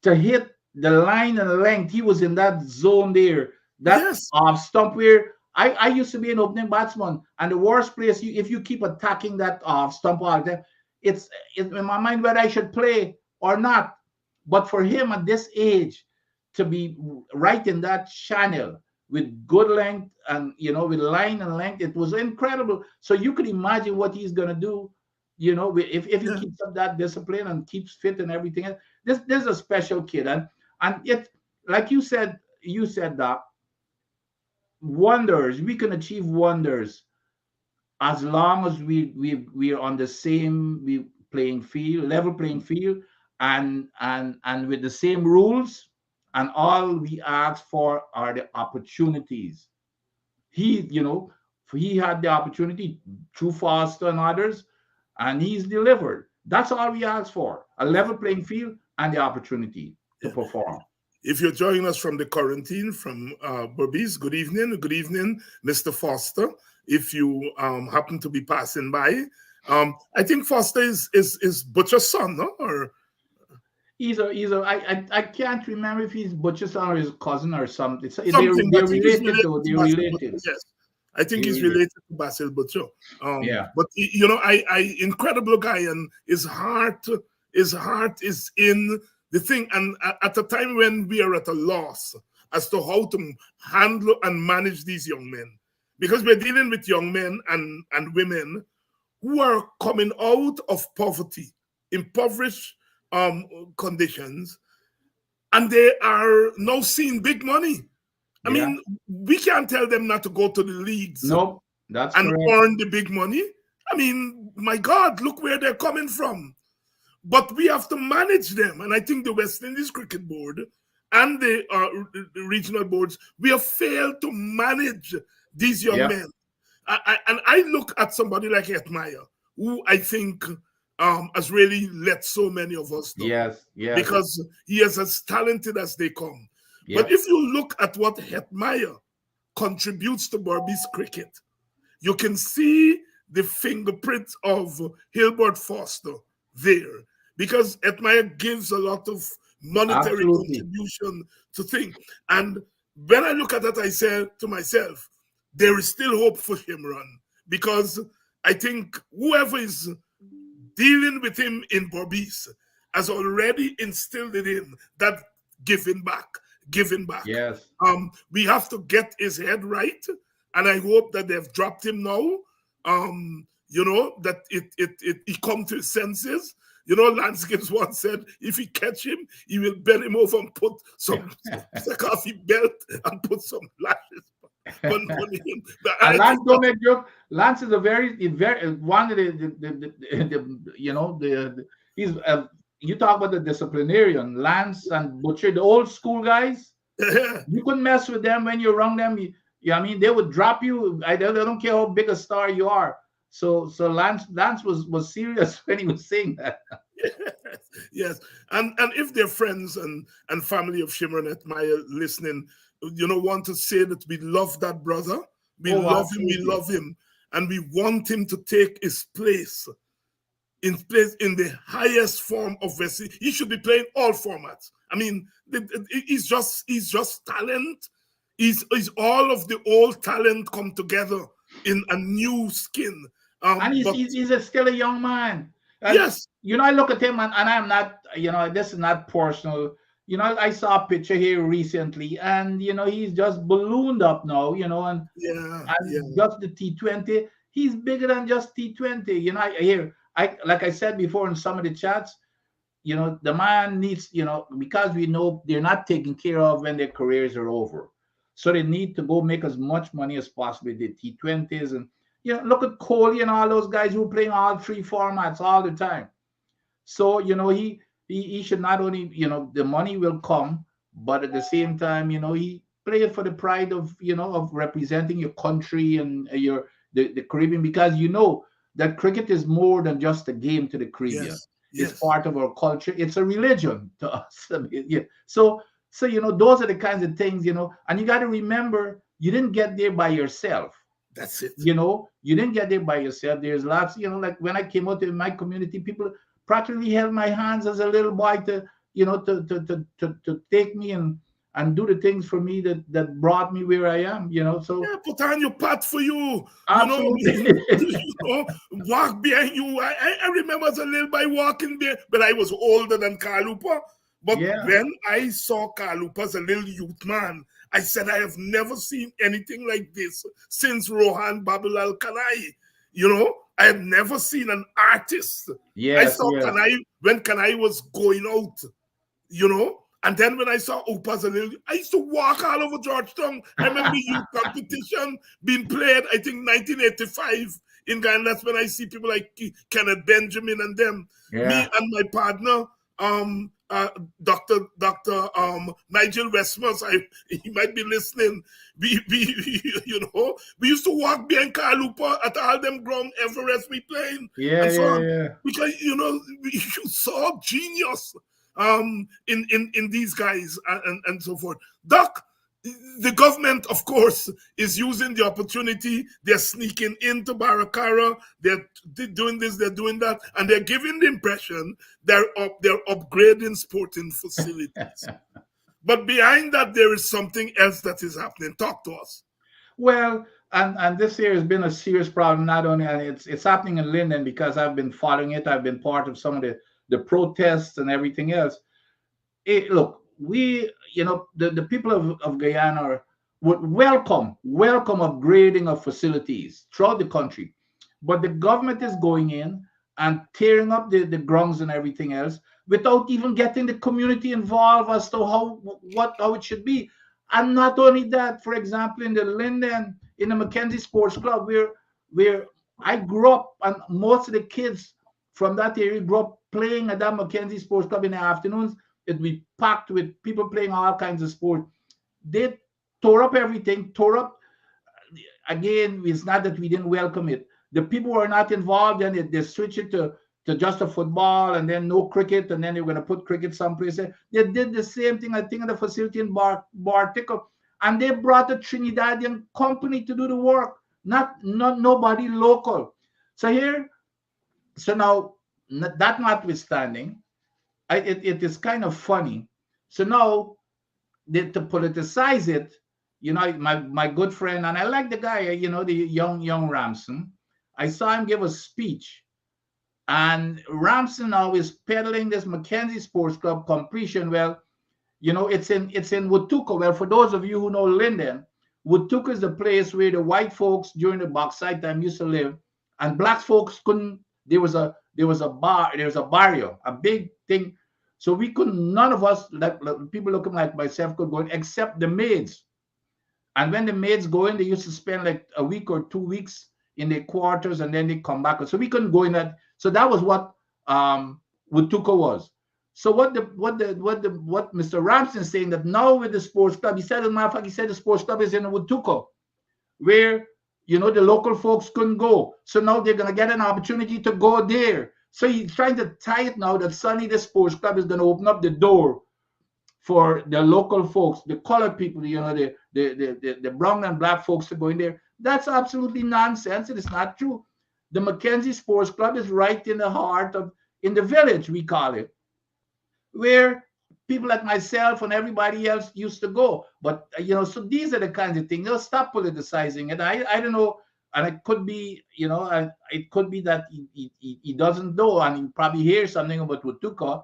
to hit the line and length, he was in that zone there. That off stump where I used to be an opening batsman, and the worst place, if you keep attacking that off stump all the time, it's in my mind whether I should play or not. But for him at this age to be right in that channel with good length and with line and length, it was incredible. So you could imagine what he's gonna do, if he keeps up that discipline and keeps fit and everything. This is a special kid, and it, like you said, Doc, wonders. We can achieve wonders as long as we are on the same level playing field, and with the same rules, and all we ask for are the opportunities. He had the opportunity through Foster and others, and he's delivered. That's all we ask for: a level playing field and the opportunity to perform. If you're joining us from the quarantine from Berbice, good evening. Good evening, Mr. Foster. If you happen to be passing by, I think Foster is Butcher's son, no? Or I can't remember if he's Butcher's son or his cousin or something. They're related, though. They're related. Yes, I think he's related to Basil Butcher. But incredible guy, and his heart is in the thing. And at a time when we are at a loss as to how to handle and manage these young men, because we're dealing with young men and women who are coming out of poverty, impoverished conditions, and they are now seeing big money. I mean, we can't tell them not to go to the leagues. No, that's and correct. Earn the big money. I mean, my God, look where they're coming from. But we have to manage them. And I think the West Indies Cricket Board and the regional boards, we have failed to manage these young men. And I look at somebody like Edmire, who I think has really let so many of us know. Yes. Because he is as talented as they come. But if you look at what Edmire contributes to Berbice cricket, you can see the fingerprint of Hilbert Foster there. Because Edmire gives a lot of monetary contribution to things. And when I look at that, I say to myself, there is still hope for Shimron, because I think whoever is dealing with him in Berbice has already instilled in him that giving back. Yes. We have to get his head right, and I hope that they've dropped him now. That he come to his senses. Lance Gibbs once said, if he catch him, he will bend him over and put some take off his belt and put some lashes on him. And Lance don't make joke. Lance is a very one of he's you talk about the disciplinarian. Lance and Butcher, the old school guys. You couldn't mess with them when you're around them. Yeah, I mean, they would drop you. They don't care how big a star you are. So Lance was serious when he was saying that. Yes, and if they're friends and family of Shimronet Maya listening, want to say that we love that brother. We Oh, we love him, and we want him to take his place in the highest form of wrestling. He should be playing all formats. I mean, he's just talent. He's all of the old talent come together in a new skin. And he's still a young man. And, yes, I look at him and I'm not, this is not personal. I saw a picture here recently, and he's just ballooned up now. And just the T20, he's bigger than just T20. I like I said before in some of the chats, the man needs, because we know they're not taken care of when their careers are over. So they need to go make as much money as possible with the T20s. And, look at Kohli and all those guys who are playing all three formats all the time. So, he should not only, the money will come, but at the same time, he play it for the pride of, of representing your country and the Caribbean, because that cricket is more than just a game to the Caribbean. yes. It's part of our culture. It's a religion to us. I mean, yeah. So those are the kinds of things, and you got to remember, you didn't get there by yourself. That's it. You didn't get there by yourself. There's lots, like when I came out in my community, people practically held my hands as a little boy to take me and do the things for me that brought me where I am, so put on your pat for you. Absolutely. Walk behind you. I remember as a little boy walking there, but I was older than Kalupa. But when I saw Kalupa as a little youth man, I said, I have never seen anything like this since Rohan Babulal Kanai. I have never seen an artist. I saw Kanai when Kanai was going out, and then when I saw Upas a little, I used to walk all over Georgetown. I remember youth competition being played, I think 1985 in Ghana. That's when I see people like Kenneth Benjamin and them. Me and my partner, Dr. Nigel Westmans, he might be listening. We used to walk behind Kalupa at all them ground Everest we playing. Because you saw genius in these guys and so forth. Doc, the government, of course, is using the opportunity. They're sneaking into Baracara. They're doing this, they're doing that, and they're giving the impression they're upgrading sporting facilities. But behind that, there is something else that is happening. Talk to us. Well, and this year has been a serious problem. Not only, and it's happening in Linden because I've been following it. I've been part of some of the protests and everything else. Look, we, the people of Guyana would welcome upgrading of facilities throughout the country, but the government is going in and tearing up the grounds and everything else without even getting the community involved as to how it should be. And not only that, for example, in the Linden, in the Mackenzie Sports Club, where I grew up, and most of the kids from that area grew up playing at that Mackenzie Sports Club in the afternoons. It'd be packed with people playing all kinds of sport. They tore up everything, again, it's not that we didn't welcome it. The people who are not involved, and they switch it to just a football, and then no cricket, and then they're going to put cricket someplace. They did the same thing, I think, at the facility in Bartico, and they brought a Trinidadian company to do the work, not nobody local. So now, that notwithstanding, it is kind of funny. So now, to politicize it, my good friend, and I like the guy, the young Ramson. I saw him give a speech, and Ramson now is peddling this Mackenzie Sports Club completion. Well, it's in Watuco. Well, for those of you who know Linden, Watuco is the place where the white folks during the bauxite time used to live, and black folks couldn't. There was a barrio, a big thing. So we couldn't, none of us, like people looking like myself, could go in except the maids. And when the maids go in, they used to spend like a week or 2 weeks in their quarters, and then they come back. So we couldn't go in that. So that was what Watuco was. So what Mr. Ramson is saying, that now with the sports club, he said, as a matter of fact, he said the sports club is in Watuco. where the local folks couldn't go. So now they're gonna get an opportunity to go there. So he's trying to tie it now that suddenly the sports club is gonna open up the door for the local folks, the colored people, the brown and black folks to go in there. That's absolutely nonsense. It is not true. The Mackenzie Sports Club is right in the heart of, in the village, we call it, where people like myself and everybody else used to go. But so these are the kinds of things. Stop politicizing it. I don't know, and it could be, it could be that he doesn't know, and he probably hears something about Watuka,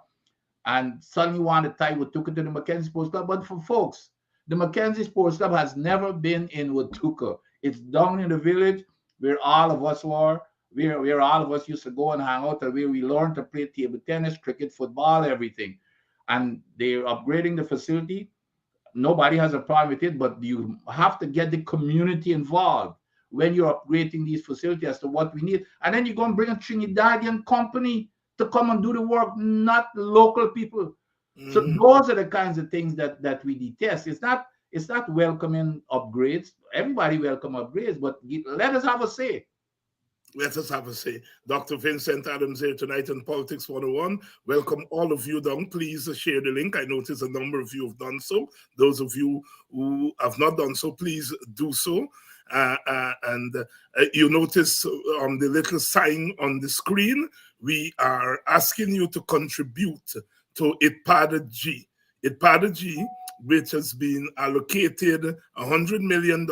and suddenly want to tie Watuka to the Mackenzie Sports Club. But for folks, the Mackenzie Sports Club has never been in Watuka. It's down in the village where all of us were, where all of us used to go and hang out, and where we learned to play table tennis, cricket, football, everything. And they're upgrading the facility. Nobody has a problem with it, but you have to get the community involved when you're upgrading these facilities as to what we need. And then you're going to bring a Trinidadian company to come and do the work, not the local people. Mm-hmm. So those are the kinds of things that we detest. It's not welcoming upgrades. Everybody welcome upgrades, but let us have a say. Let us have a say. Dr. Vincent Adams here tonight on Politics 101. Welcome all of you down. Please share the link. I notice a number of you have done so. Those of you who have not done so, please do so. And you notice on the little sign on the screen, we are asking you to contribute to ITPADA G. ITPADA G, which has been allocated $100 million,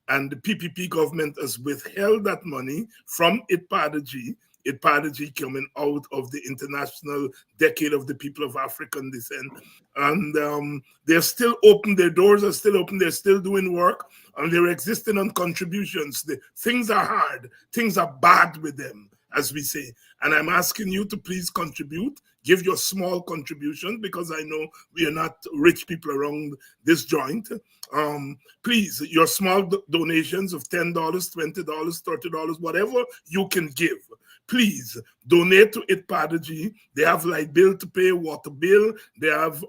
and the PPP government has withheld that money from ITPADA G. ITPADA G coming out of the International Decade of the People of African Descent. And they're still open, their doors are still open, they're still doing work, and they're existing on contributions. Things are hard, things are bad with them, as we say. And I'm asking you to please contribute, give your small contribution, because I know we are not rich people around this joint. Please, your small donations of $10, $20, $30, whatever you can give, please donate to ITPADA G. They have light bill to pay, water bill. They have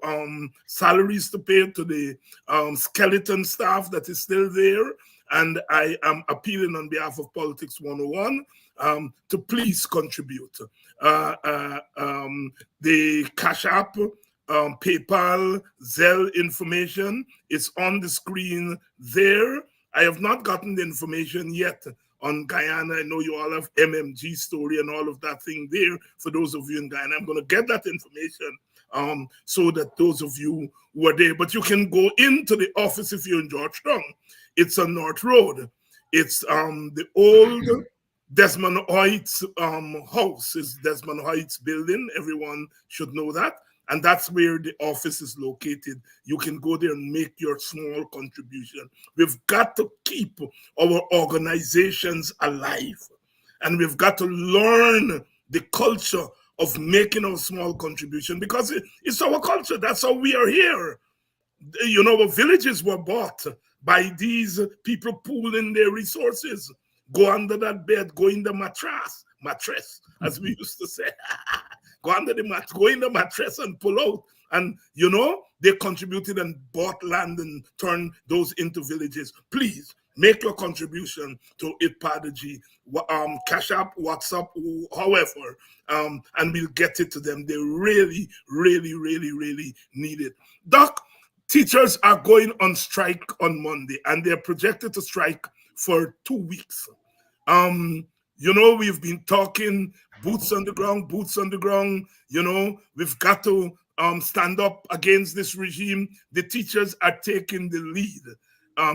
salaries to pay to the skeleton staff that is still there. And I am appealing on behalf of Politics 101 to please contribute. The Cash App, PayPal, Zelle information is on the screen there. I have not gotten the information yet on Guyana. I know you all have MMG story and all of that thing there. For those of you in Guyana, I'm going to get that information so that those of you who are there, but you can go into the office if you're in Georgetown. It's on North Road. It's the old Desmond Hoyt's house. Is Desmond Hoyt's building. Everyone should know that. And that's where the office is located. You can go there and make your small contribution. We've got to keep our organizations alive. And we've got to learn the culture of making our small contribution, because it's our culture. That's how we are here. You know, our villages were bought by these people pooling their resources. Go under that bed, go in the mattress, as we used to say. Go under the mat, go in the mattress and pull out. And, you know, they contributed and bought land and turned those into villages. Please make your contribution to ITPADA G, Cash App, WhatsApp, however, and we'll get it to them. They really, really, really, really need it. Doc, teachers are going on strike on Monday, and they're projected to strike for 2 weeks. You know, we've been talking boots on the ground, you know, we've got to stand up against this regime. The teachers are taking the lead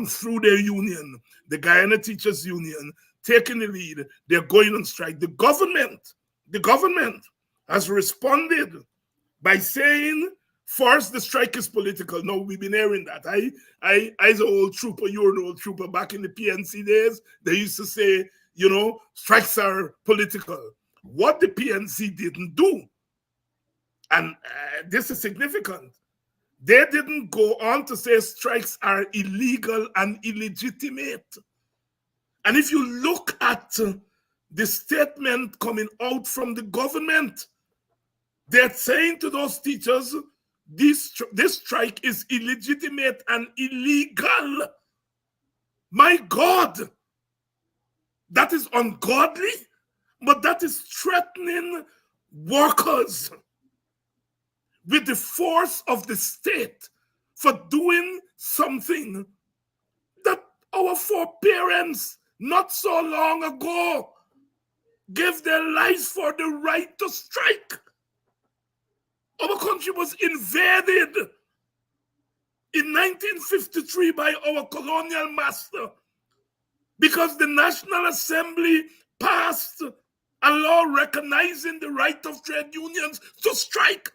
through their union, the Guyana Teachers Union, taking the lead. They're going on strike. The government has responded by saying, first, the strike is political. No, we've been hearing that. I as an old trooper, you're an old trooper, back in the PNC days, they used to say, you know, strikes are political. What the PNC didn't do, and this is significant, they didn't go on to say strikes are illegal and illegitimate. And if you look at the statement coming out from the government, they're saying to those teachers, this strike is illegitimate and illegal. My God, that is ungodly, but that is threatening workers with the force of the state for doing something that our foreparents not so long ago gave their lives for the right to strike. Our country was invaded in 1953 by our colonial master because the National Assembly passed a law recognizing the right of trade unions to strike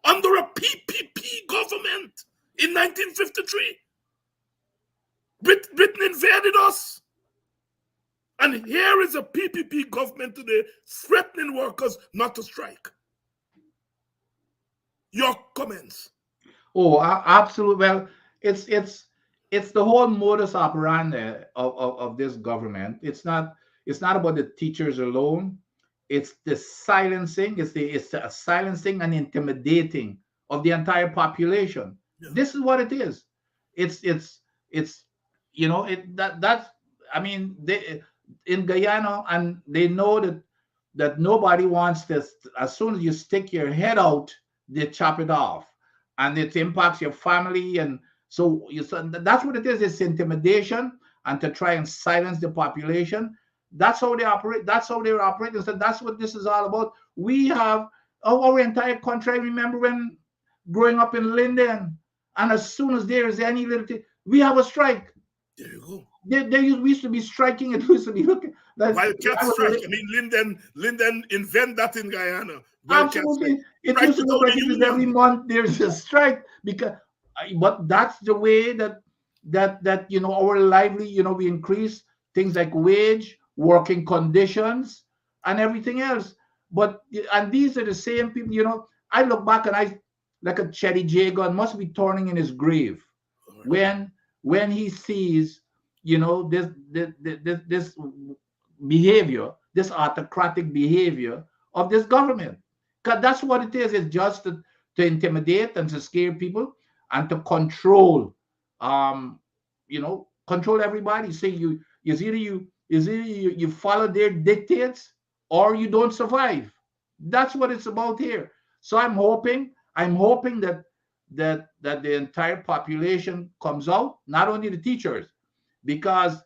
under a PPP government in 1953. Britain invaded us. And here is a PPP government today threatening workers not to strike. Your comments? Oh, absolutely. Well, it's the whole modus operandi of this government. It's not about the teachers alone. It's the silencing. It's the silencing and intimidating of the entire population. Yeah. This is what it is. It's that's, I mean, they in Guyana, and they know that nobody wants this. As soon as you stick your head out, they chop it off, and it impacts your family. And so that's what it is. It's intimidation, and to try and silence the population. That's how they operate. That's how they're operating. So that's what this is all about. We have our entire country. I remember when growing up in Linden, and as soon as there is any little thing, we have a strike. There you go. We used to be striking. It used to be looking. Wildcat strike. I mean, Linden invent that in Guyana. Absolutely. It used to look like it was every month there's a strike, because, but that's the way that our lively, we increase things like wage, working conditions, and everything else. And these are the same people. I look back and I like a Chetty Jagan must be turning in his grave when he sees this behavior, this autocratic behavior of this government. Because that's what it is. It's just to intimidate and to scare people and to control, control everybody. Say you follow their dictates or you don't survive. That's what it's about here. So I'm hoping that the entire population comes out, not only the teachers, because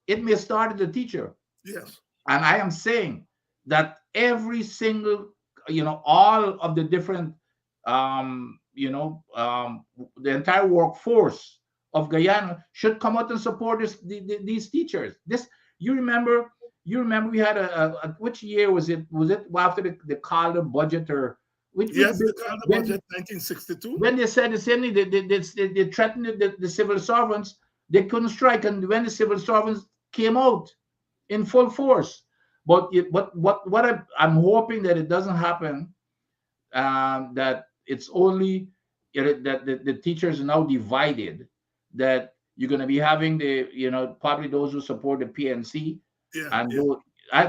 it may start at the teacher. Yes. And I am saying that every single, all of the different, the entire workforce of Guyana should come out and support these teachers. You remember we had which year was it? Was it after the Calder budget, or the Calder budget, 1962? When they said the same thing, they threatened the civil servants. They couldn't strike, and when the civil servants came out in full force. But what I'm hoping that it doesn't happen, that it's only that the teachers are now divided, that you're going to be having probably those who support the PNC,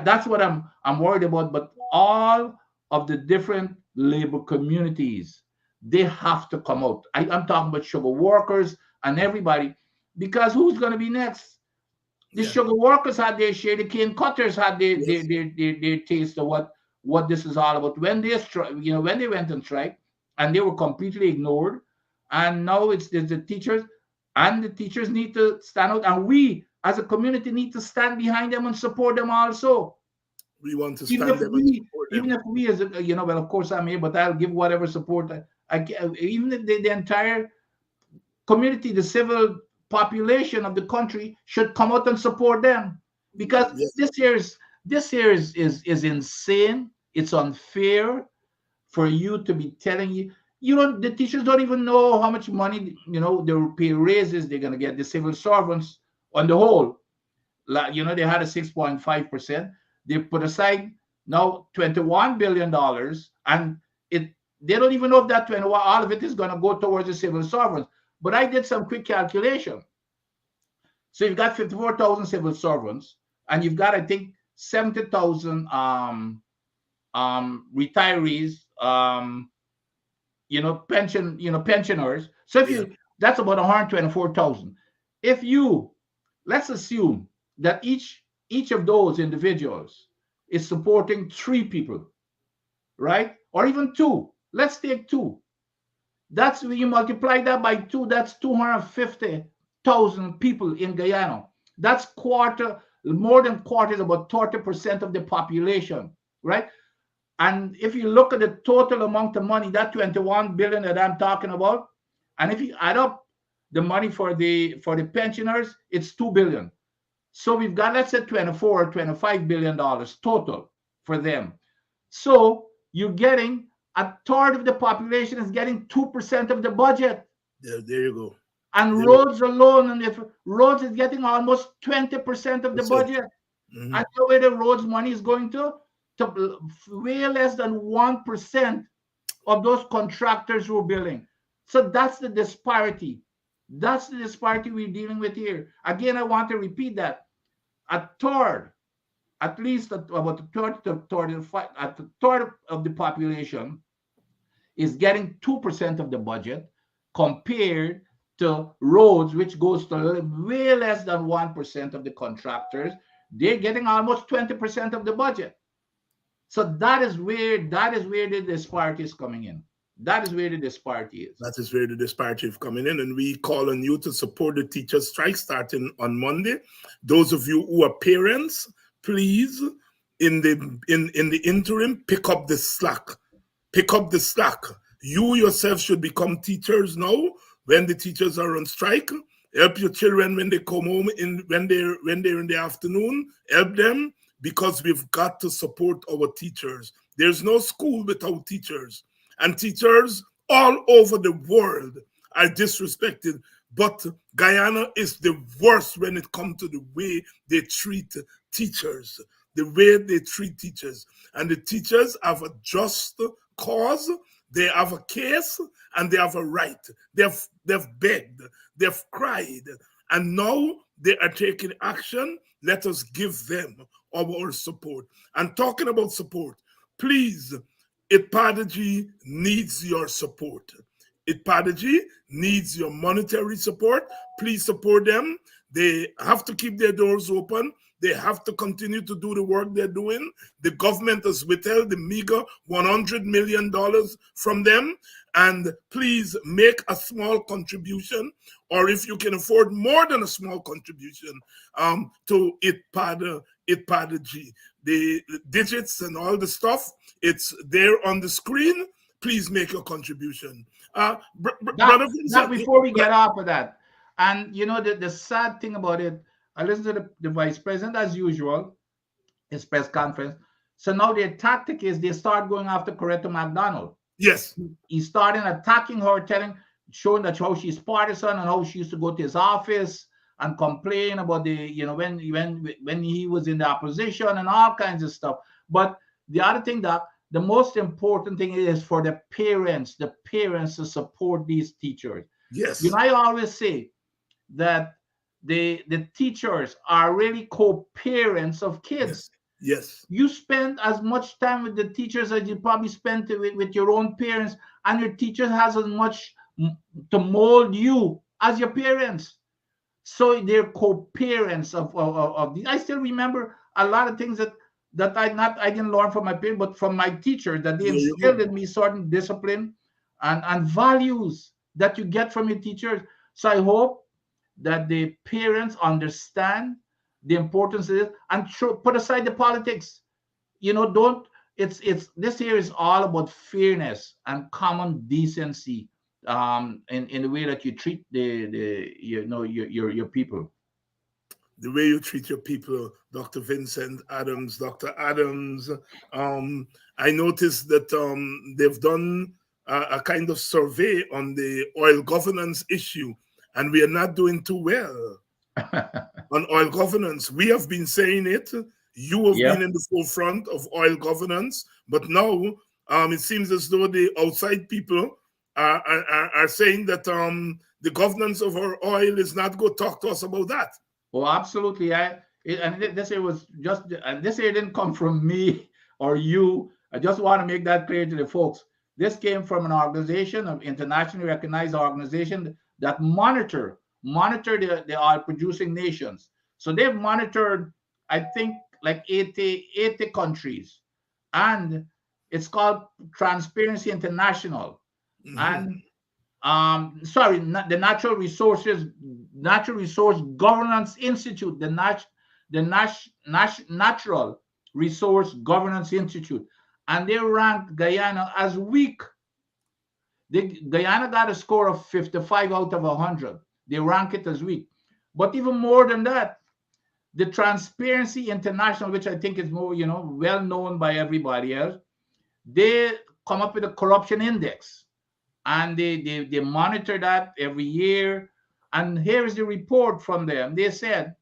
that's what I'm worried about. But all of the different labor communities, they have to come out. I'm talking about sugar workers and everybody, because who's going to be next? The sugar workers had their share. The cane cutters had their taste of what this is all about. When they when they went on strike, and they were completely ignored, and now it's the teachers, and the teachers need to stand out, and we as a community need to stand behind them and support them also. We want to stand them and support them. Even if we, as well, of course I'm here, but I'll give whatever support I can. Even if the entire community, the civil population of the country should come out and support them, because this here is insane. It's unfair for you to be telling the teachers don't even know how much money their pay raises they're going to get. The civil servants on the whole, they had a 6.5%. They put aside now $21 billion, and they don't even know if that 21, all of it is going to go towards the civil servants. But I did some quick calculation. So you've got 54,000 civil servants, and you've got, I think, 70,000 retirees, pensioners. So if that's about 124,000. If you let's assume that each of those individuals is supporting 3 people, right? Or even 2. Let's take 2. That's when you multiply that by 2, that's 250,000 people in Guyana. That's more than quarter, about 30% of the population, right? And if you look at the total amount of money, that 21 billion that I'm talking about, and if you add up the money for the pensioners, it's 2 billion. So we've got, let's say, 24 or 25 billion dollars total for them. So you're getting a third of the population is getting 2% of the budget. There you go. And roads alone, and if roads is getting almost 20% of the budget. Mm-hmm. I know where the roads money is going to way less than 1% of those contractors who are building. So that's the disparity. That's the disparity we're dealing with here. Again, I want to repeat that. A third, at least about a third of the population is getting 2% of the budget compared to roads, which goes to way less than 1% of the contractors. They're getting almost 20% of the budget. So that is where the disparity is coming in. That is where the disparity is. That is where the disparity is coming in. And we call on you to support the teachers' strike starting on Monday. Those of you who are parents, please, in the interim, pick up the slack. Pick up the slack. You yourself should become teachers now when the teachers are on strike. Help your children when they come home when they're in the afternoon. Help them, because we've got to support our teachers. There's no school without teachers. And teachers all over the world are disrespected. But Guyana is the worst when it comes to the way they treat teachers. The way they treat teachers. And the teachers have a just cause. They have a case and they have a right. They've begged. They've cried. And now they are taking action. Let us give them our support. And talking about support, please, IPADG needs your support. IPADG needs your monetary support. Please support them. They have to keep their doors open. They have to continue to do the work they're doing. The government has withheld the meager $100 million from them. And please make a small contribution, or if you can afford more than a small contribution, to IPADG. The digits and all the stuff, it's there on the screen. Please make your contribution. Brother Vincent, before we get off of that, and you know, the sad thing about it, I listened to the vice president as usual, his press conference. So now their tactic is they start going after Coretta McDonald. Yes. He's starting attacking her, showing that how she's partisan and how she used to go to his office and complain about the, you know, when he was in the opposition and all kinds of stuff. But the other thing, that the most important thing is for the parents to support these teachers. Yes. You know, I always say that the teachers are really co-parents of kids. Yes. You spend as much time with the teachers as you probably spent with your own parents, and your teacher has as much to mold you as your parents. So they're co-parents of these. I still remember a lot of things that I didn't learn from my parents, but from my teacher, that they instilled in me certain discipline and values that you get from your teachers. So I hope that the parents understand the importance of it and put aside the politics. You know, it's this here is all about fairness and common decency in the way that you treat your people. The way you treat your people, Dr. Vincent Adams, Dr. Adams. I noticed that they've done a kind of survey on the oil governance issue, and we are not doing too well on oil governance. We have been saying it. You have been in the forefront of oil governance, but now it seems as though the outside people are saying that the governance of our oil is not good. Talk to us about that. Oh, absolutely. This here didn't come from me or you. I just want to make that clear to the folks. This came from an organization, an internationally recognized organization that monitor the oil producing nations. So they've monitored, I think, like 80 countries. And it's called Transparency International. And the Natural Resource Governance Institute, Natural Resource Governance Institute, and they ranked Guyana as weak. Guyana got a score of 55 out of 100. They rank it as weak. But even more than that, the Transparency International, which I think is more, well known by everybody else, they come up with a corruption index, and they monitor that every year. And here is the report from them. They said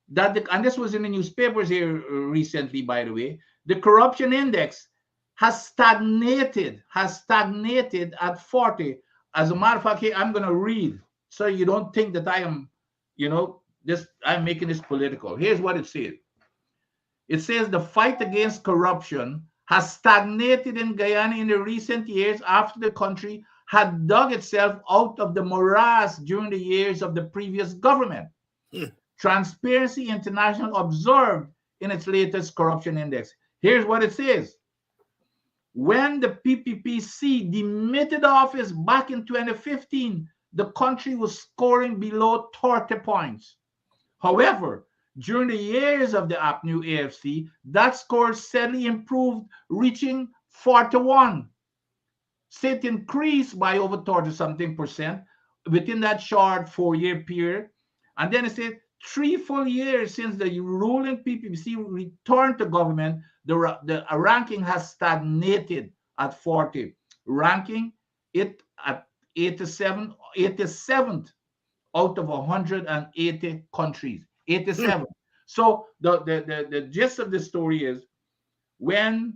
that, and this was in the newspapers here recently, by the way, the corruption index has stagnated at 40. As a matter of fact, here, I'm going to read so you don't think that I am, I'm making this political. Here's what it says. It says the fight against corruption has stagnated in Guyana in the recent years after the country had dug itself out of the morass during the years of the previous government. Transparency International observed in its latest corruption index. Here's what it says. When the PPPC demitted office back in 2015, the country was scoring below 30 points. However, during the years of the APNU AFC, that score steadily improved, reaching 41. So it increased by over 30-something% within that short 4-year period. And then it said 3 full years since the ruling PPPC returned to government, the ranking has stagnated at 40, ranking it at 87th out of 180 countries. 87. So the gist of the story is, when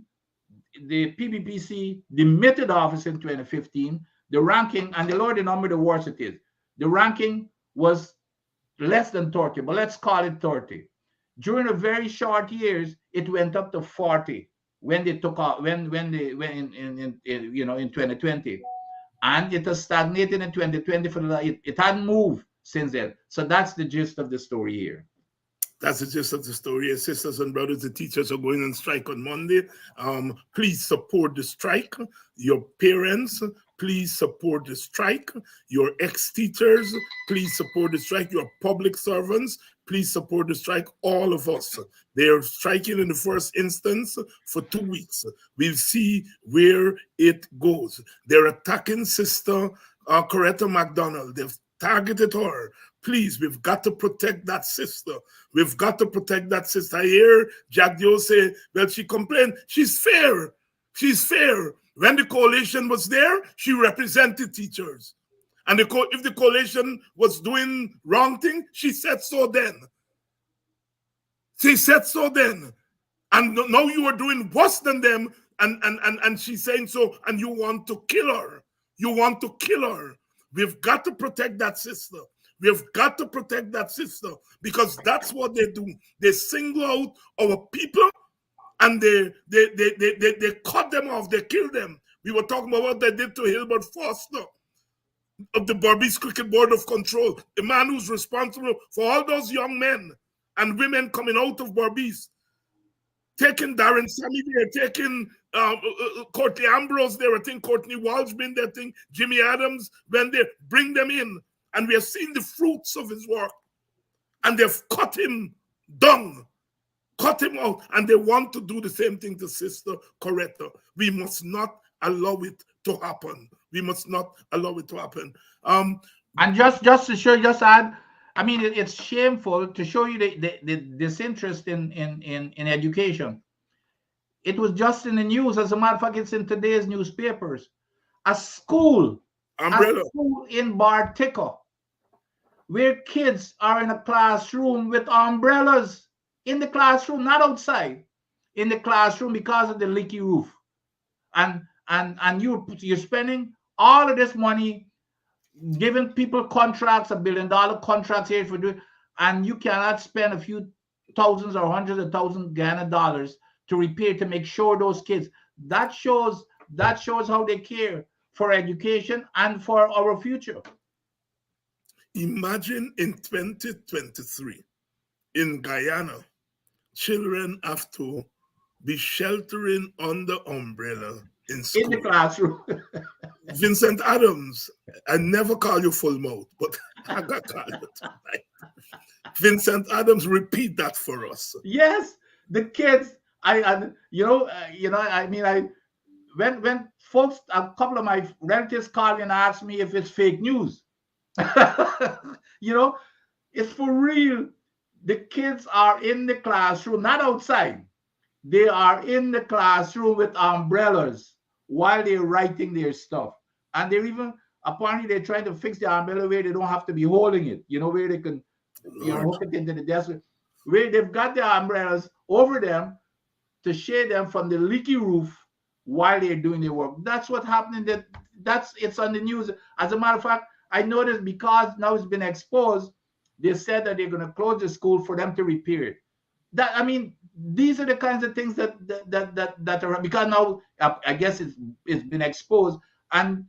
the PPPC demitted office in 2015, the ranking, and the lower the number, the worse it is. The ranking was less than 30, but let's call it 30. During the very short years, it went up to 40 when they took out when they went in 2020, and it has stagnated in 2020. It hadn't moved since then. So that's the gist of the story here. That's the gist of the story. And sisters and brothers, the teachers are going on strike on Monday. Please support the strike. Your parents, please support the strike. Your ex-teachers, please support the strike. Your public servants, please support the strike. All of us. They are striking in the first instance for 2 weeks. We'll see where it goes. They're attacking Sister Coretta McDonald. They've targeted her. Please, we've got to protect that sister. We've got to protect that sister. I hear Jack Dio say, well, she complained. She's fair. She's fair. When the coalition was there, she represented teachers. And if the coalition was doing wrong thing, she said so then. She said so then. And now you are doing worse than them, and she's saying so, and you want to kill her. You want to kill her. We've got to protect that sister. We've got to protect that sister, because that's what they do. They single out our people, and they cut them off. They kill them. We were talking about what they did to Hilbert Foster of the Barbados Cricket Board of Control, the man who's responsible for all those young men and women coming out of Barbados. Taking Darren Sammy there, taking Courtney Ambrose there, I think Courtney Walsh been there, I think Jimmy Adams, when they bring them in. And we have seen the fruits of his work. And they've cut him down, cut him out. And they want to do the same thing to Sister Coretta. We must not allow it to happen. We must not allow it to happen. And just to show, just add, I mean, it's shameful to show you the disinterest in education. It was just in the news. As a matter of fact, it's in today's newspapers. A school in Bartica, where kids are in a classroom with umbrellas in the classroom, not outside, in the classroom, because of the leaky roof. And you're spending all of this money giving people contracts, $1 billion contracts here for doing, and you cannot spend a few thousands or hundreds of thousands Guyana dollars to repair, to make sure those kids. That shows how they care for education and for our future. Imagine in 2023, in Guyana, children have to be sheltering under umbrella in school. In the classroom. Vincent Adams, I never call you full mouth, but I got to call you tonight. Vincent Adams, repeat that for us. Yes, the kids. I when folks, a couple of my relatives call me and ask me if it's fake news. It's for real. The kids are in the classroom, not outside. They are in the classroom with umbrellas while they're writing their stuff. And they're even, apparently, they're trying to fix the umbrella where they don't have to be holding it, where they can, hook it into the desk. Where they've got the umbrellas over them to shade them from the leaky roof while they're doing their work. That's what's happening. It's on the news. As a matter of fact, I noticed because now it's been exposed, they said that they're going to close the school for them to repair it. These are the kinds of things that are, because now I guess it's been exposed, and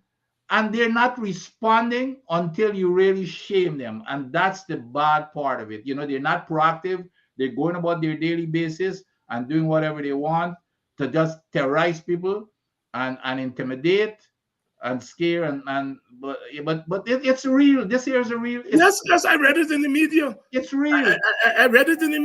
they're not responding until you really shame them, and that's the bad part of it. They're not proactive. They're going about their daily basis and doing whatever they want to just terrorize people and intimidate and scare but it's real. This here is a real. Yes, I read it in the media. It's real. I read it in the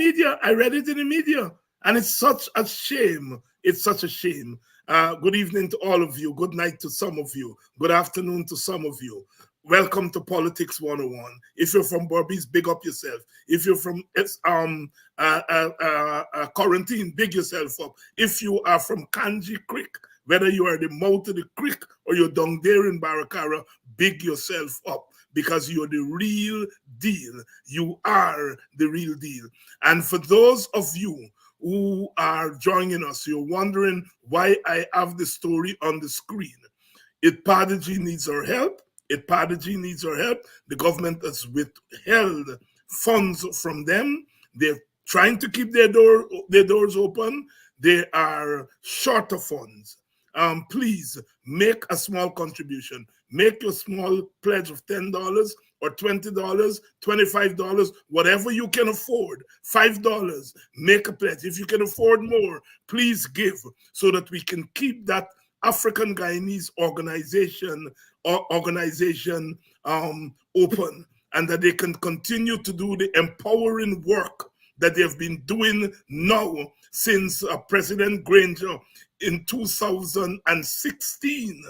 media. And it's such a shame. It's such a shame. Good evening to all of you. Good night to some of you. Good afternoon to some of you. Welcome to Politics 101. If you're from Berbice, big up yourself. If you're from Quarantine, big yourself up. If you are from Kanji Creek, whether you are the mouth of the creek or you're down there in Baracara, big yourself up, because you're the real deal. You are the real deal. And for those of you who are joining us, you're wondering why I have the story on the screen. IPADG needs our help. The government has withheld funds from them. They're trying to keep their doors open. They are short of funds. Please make a small contribution. Make your small pledge of $10 or $20, $25, whatever you can afford. $5, make a pledge. If you can afford more, please give so that we can keep that African Guyanese organization open, and that they can continue to do the empowering work that they have been doing now since President Granger in 2016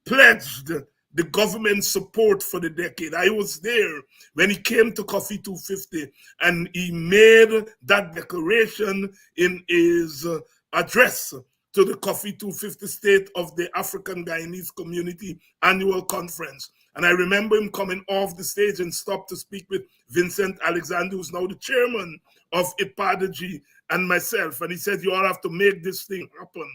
pledged the government support for the decade. I was there when he came to Coffee 250, and he made that declaration in his address to the Coffee 250 State of the African Guyanese Community Annual Conference. And I remember him coming off the stage and stopped to speak with Vincent Alexander, who's now the chairman of IPADG, and myself. And he said, you all have to make this thing happen.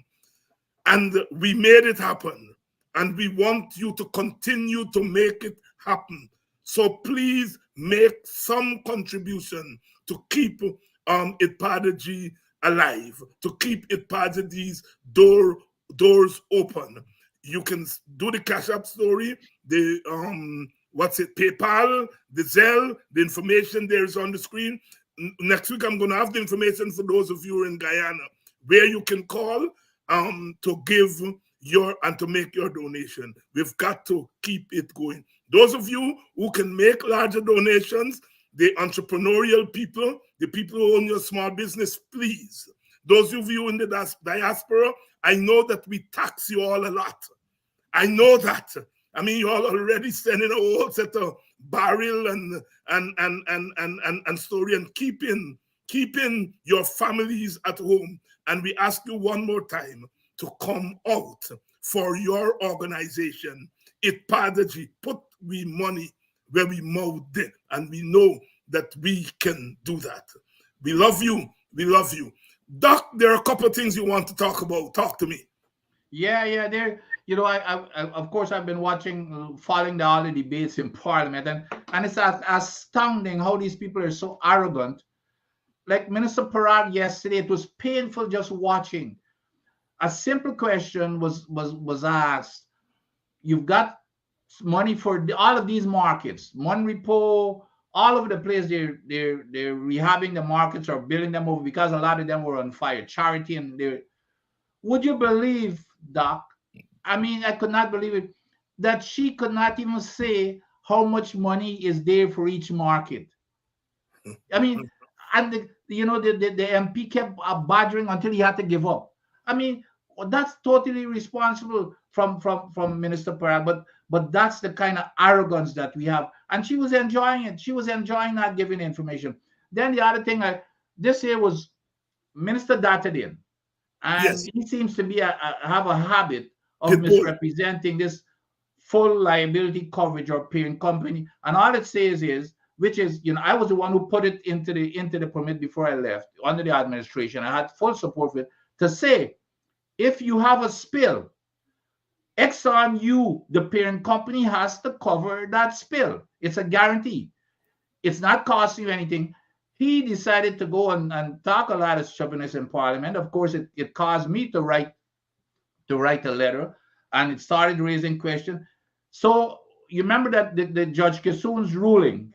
And we made it happen. And we want you to continue to make it happen. So please make some contribution to keep IPADG alive, to keep IPADG's doors open. You can do the Cash App story, the PayPal, the Zelle, the information there is on the screen. Next week, I'm going to have the information for those of you in Guyana, where you can call to give and to make your donation. We've got to keep it going. Those of you who can make larger donations, the entrepreneurial people, the people who own your small business, please. Those of you in the diaspora, I know that we tax you all a lot. I know that. I mean, you all already sending a whole set of barrel and story and keeping your families at home. And we ask you one more time to come out for your organization. IPADG, put we money where we mouth it, and we know that we can do that. We love you. We love you. Doc, there are a couple of things you want to talk about. Talk to me. Yeah. There, I of course I've been following all the debates in Parliament, and it's astounding how these people are so arrogant. Like Minister Parad yesterday, it was painful just watching. A simple question was asked. You've got money for all of these markets, Mon Repo, all over the place. They're rehabbing the markets or building them over because a lot of them were on fire. Charity and they. Would you believe, Doc? I mean, I could not believe it that she could not even say how much money is there for each market. I mean, and the MP kept badgering until he had to give up. I mean, that's totally responsible from Minister Parag, but that's the kind of arrogance that we have. And she was enjoying it. She was enjoying not giving information. Then the other thing this year was Minister Dictatorship, and he seems to be have a habit of misrepresenting this full liability coverage or parent company. And all it says is, which is, I was the one who put it into the permit before I left under the administration. I had full support for it to say, if you have a spill, Exxon, the parent company, has to cover that spill. It's a guarantee. It's not costing you anything. He decided to go and talk a lot of stubbornness in Parliament. Of course, it caused me to write a letter, and it started raising questions. So you remember that the Judge Kissoon's ruling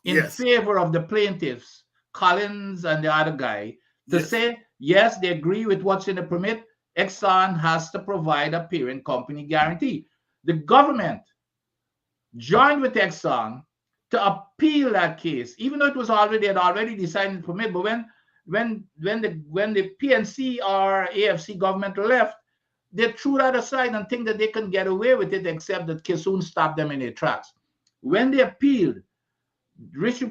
in favor of the plaintiffs, Collins and the other guy, to say, yes, they agree with what's in the permit. Exxon has to provide a parent company guarantee. The government joined with Exxon to appeal that case, even though they had already decided the permit. But when the PNC or AFC government left, they threw that aside and think that they can get away with it, except that Kissoon stopped them in their tracks. When they appealed, Judge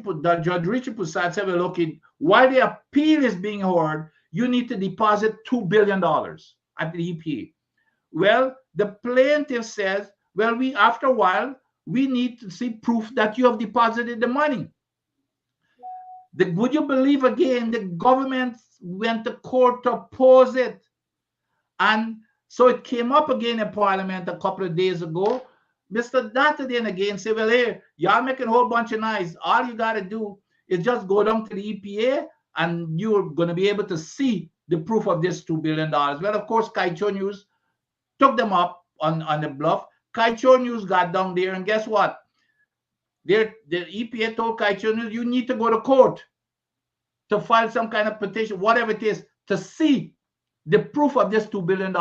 Richard Pusat said, well, okay, while the appeal is being heard, you need to deposit $2 billion at the EPA. Well, the plaintiff says, well, after a while, we need to see proof that you have deposited the money. Would you believe again, the government went to court to oppose it. And so it came up again in Parliament a couple of days ago. Mr. Dictatorship again said, well, hey, y'all making a whole bunch of noise. All you got to do is just go down to the EPA and you're going to be able to see the proof of this $2 billion. Well, of course, Kaicho News took them up on the bluff. Kaicho News got down there, and guess what? The EPA told Kaicho News, you need to go to court to file some kind of petition, whatever it is, to see the proof of this $2 billion.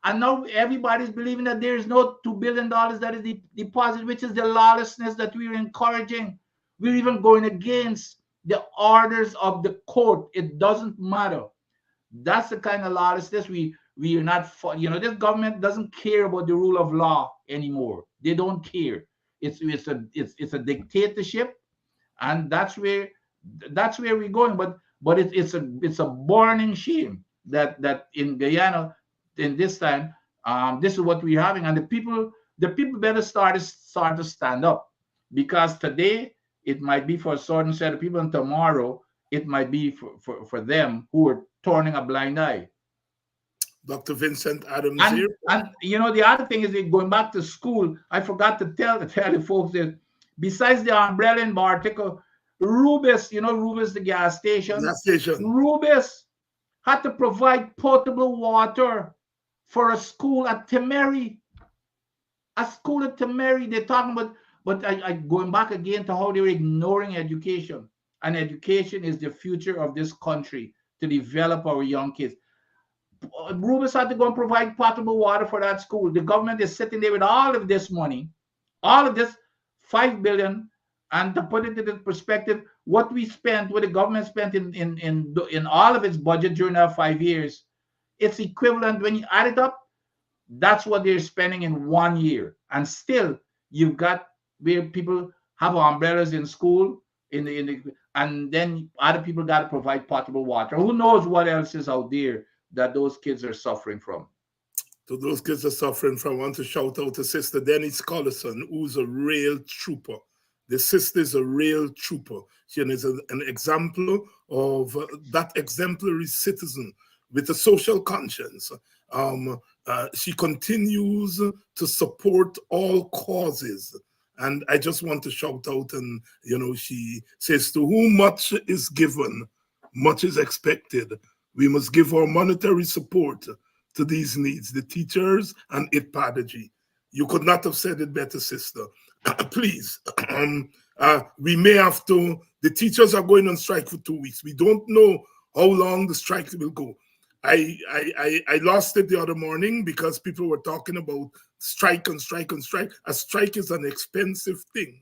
And now everybody's believing that there is no $2 billion that is deposited, which is the lawlessness that we're encouraging. We're even going against the orders of the court. It doesn't matter. That's the kind of lawlessness we are not for. This government doesn't care about the rule of law anymore. They don't care. It's a dictatorship, and that's where we're going. But it's a burning shame that in Guyana, in this time, this is what we're having, and the people better start to stand up, because today it might be for a certain set of people, and tomorrow it might be for them who are turning a blind eye. Dr. Vincent Adams and, here. And the other thing is that going back to school, I forgot to tell the folks that besides the umbrella in Bartico, Rubis, Rubis, the gas station. Rubis had to provide potable water for a school at Temeri. A school at Temeri, they're talking about, but I going back again to how they're ignoring education. And education is the future of this country, to develop our young kids. Rubis had to go and provide potable water for that school. The government is sitting there with all of this money, all of this $5 billion, and to put it into perspective, what the government spent in all of its budget during our 5 years, it's equivalent, when you add it up, that's what they're spending in 1 year. And still, you've got where people have umbrellas in school, and then other people got to provide potable water. Who knows what else is out there that those kids are suffering from? So those kids are suffering from. I want to shout out to Sister Denise Collison, who's a real trooper. The sister is a real trooper. She is an example of that exemplary citizen with a social conscience. She continues to support all causes. And I just want to shout out, and she says, to whom much is given, much is expected. We must give our monetary support to these needs, the teachers and IPADG. You could not have said it better, sister. Please, we may have to, the teachers are going on strike for 2 weeks. We don't know how long the strike will go. I lost it the other morning because people were talking about strike and strike and strike. A strike is an expensive thing.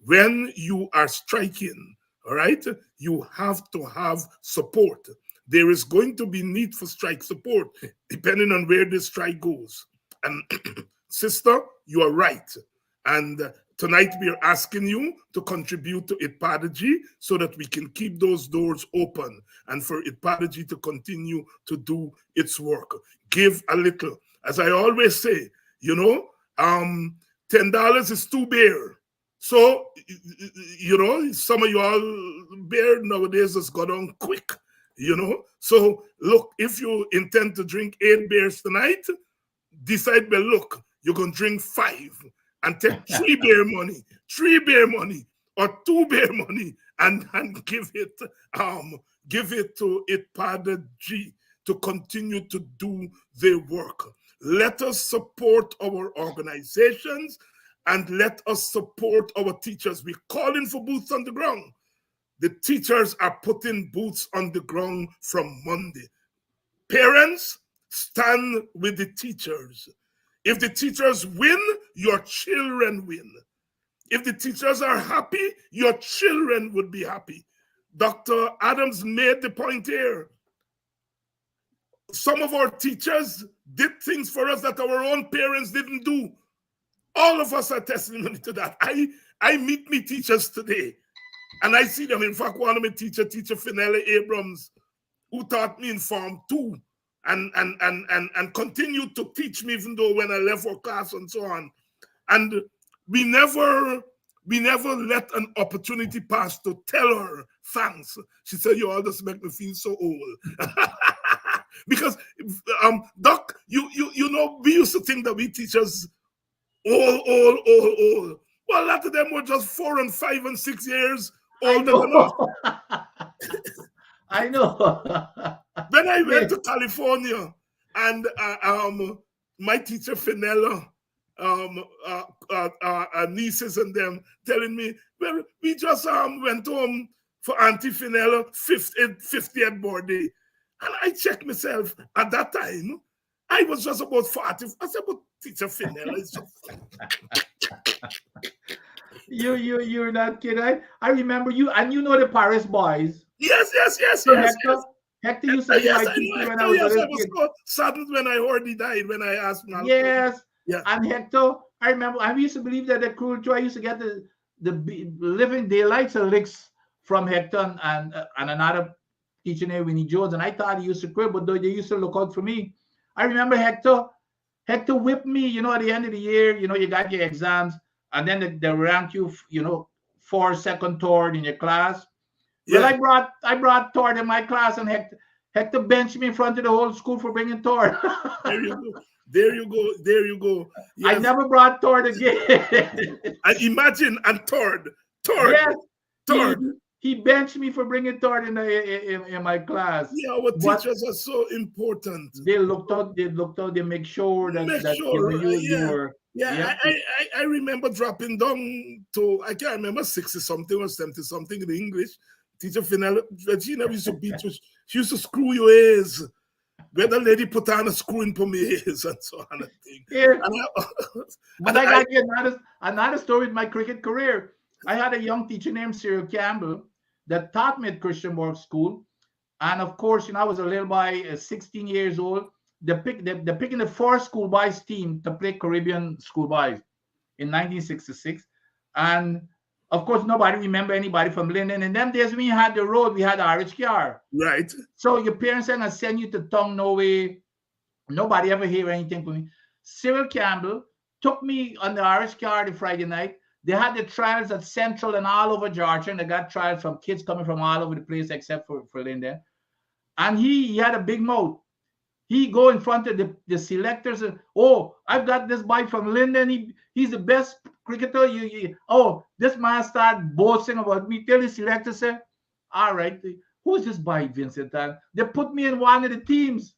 When you are striking, all right, you have to have support. There is going to be need for strike support depending on where the strike goes. And sister, you are right. And tonight we are asking you to contribute to ITPADG so that we can keep those doors open and for ITPADG to continue to do its work. Give a little. As I always say, you know, $10 is too bare. So, you know, some of you all beer nowadays has got on quick, you know. So, look, if you intend to drink 8 beers tonight, decide, well, look, you're going to drink 5 and take 3 beer money, 3 beer money, or 2 beer money, and give it to ITPADG to continue to do their work. Let us support our organizations and let us support our teachers. We're calling for boots on the ground. The teachers are putting boots on the ground from Monday. Parents, stand with the teachers. If the teachers win, your children win. If the teachers are happy, your children would be happy. Dr. Adams made the point here. Some of our teachers did things for us that our own parents didn't do. All of us are testimony to that. I meet me teachers today, and I see them. In fact, one of my teacher Finella Abrams, who taught me in Form 2, and continued to teach me even though when I left for class and so on. And we never let an opportunity pass to tell her thanks. She said, "You all just make me feel so old." Because Doc, you know, we used to think that we teachers old. Well, a lot of them were just 4 and 5 and 6 years older than us. I know. When I went to California, and my teacher Finella, nieces and them telling me, well, we just went home for Auntie Finella 50th birthday. And I checked myself at that time. I was just about 40. I said, but teacher Finella is just... You're not kidding. I remember you, and you know the Paris boys. Yes. Hector used to be my teacher when I was a little kid. So saddened when I heard he died, when I asked him. Yes. Yeah. And Hector, I remember, I used to believe that the cruel too. I used to get the living daylights of licks from Hector and another teacher named Winnie Jones, and I thought he used to quit, but they used to look out for me. I remember Hector whipped me, you know, at the end of the year, you know, you got your exams, and then they rank you, you know, for second third in your class. Yeah. Well, I brought third in my class, and Hector benched me in front of the whole school for bringing third. There you go. Yes. I never brought third again. And imagine, and third. Yes. Third. He benched me for bringing third in my class. Yeah, our teachers are so important. They looked out. They make sure that you were. Yeah, I remember dropping down to, I can't remember, 60-something or 70-something in English. Teacher Finella, Regina used to beat you. She used to screw your ears. Where the lady put on a screw in for me ears and so on. Yeah. But I got you another story in my cricket career. I had a young teacher named Cyril Campbell that taught me at Christian Work School. And of course, you know, I was a little boy, 16 years old. They're picking the 4 schoolboys team to play Caribbean schoolboys in 1966. And of course, nobody remember anybody from Linden. In them days, when you had the road, we had the Irish car. Right. So your parents are going to send you to Tongue Norway. Nobody ever hear anything from me. Cyril Campbell took me on the Irish car the Friday night. They had the trials at Central and all over Georgia, and they got trials from kids coming from all over the place except for Linden. And he had a big mouth. He go in front of the selectors and, oh, I've got this boy from Linden. He's the best cricketer. This man started boasting about me. Tell the selector, say, all right, who's this boy, Vincent? And they put me in one of the teams.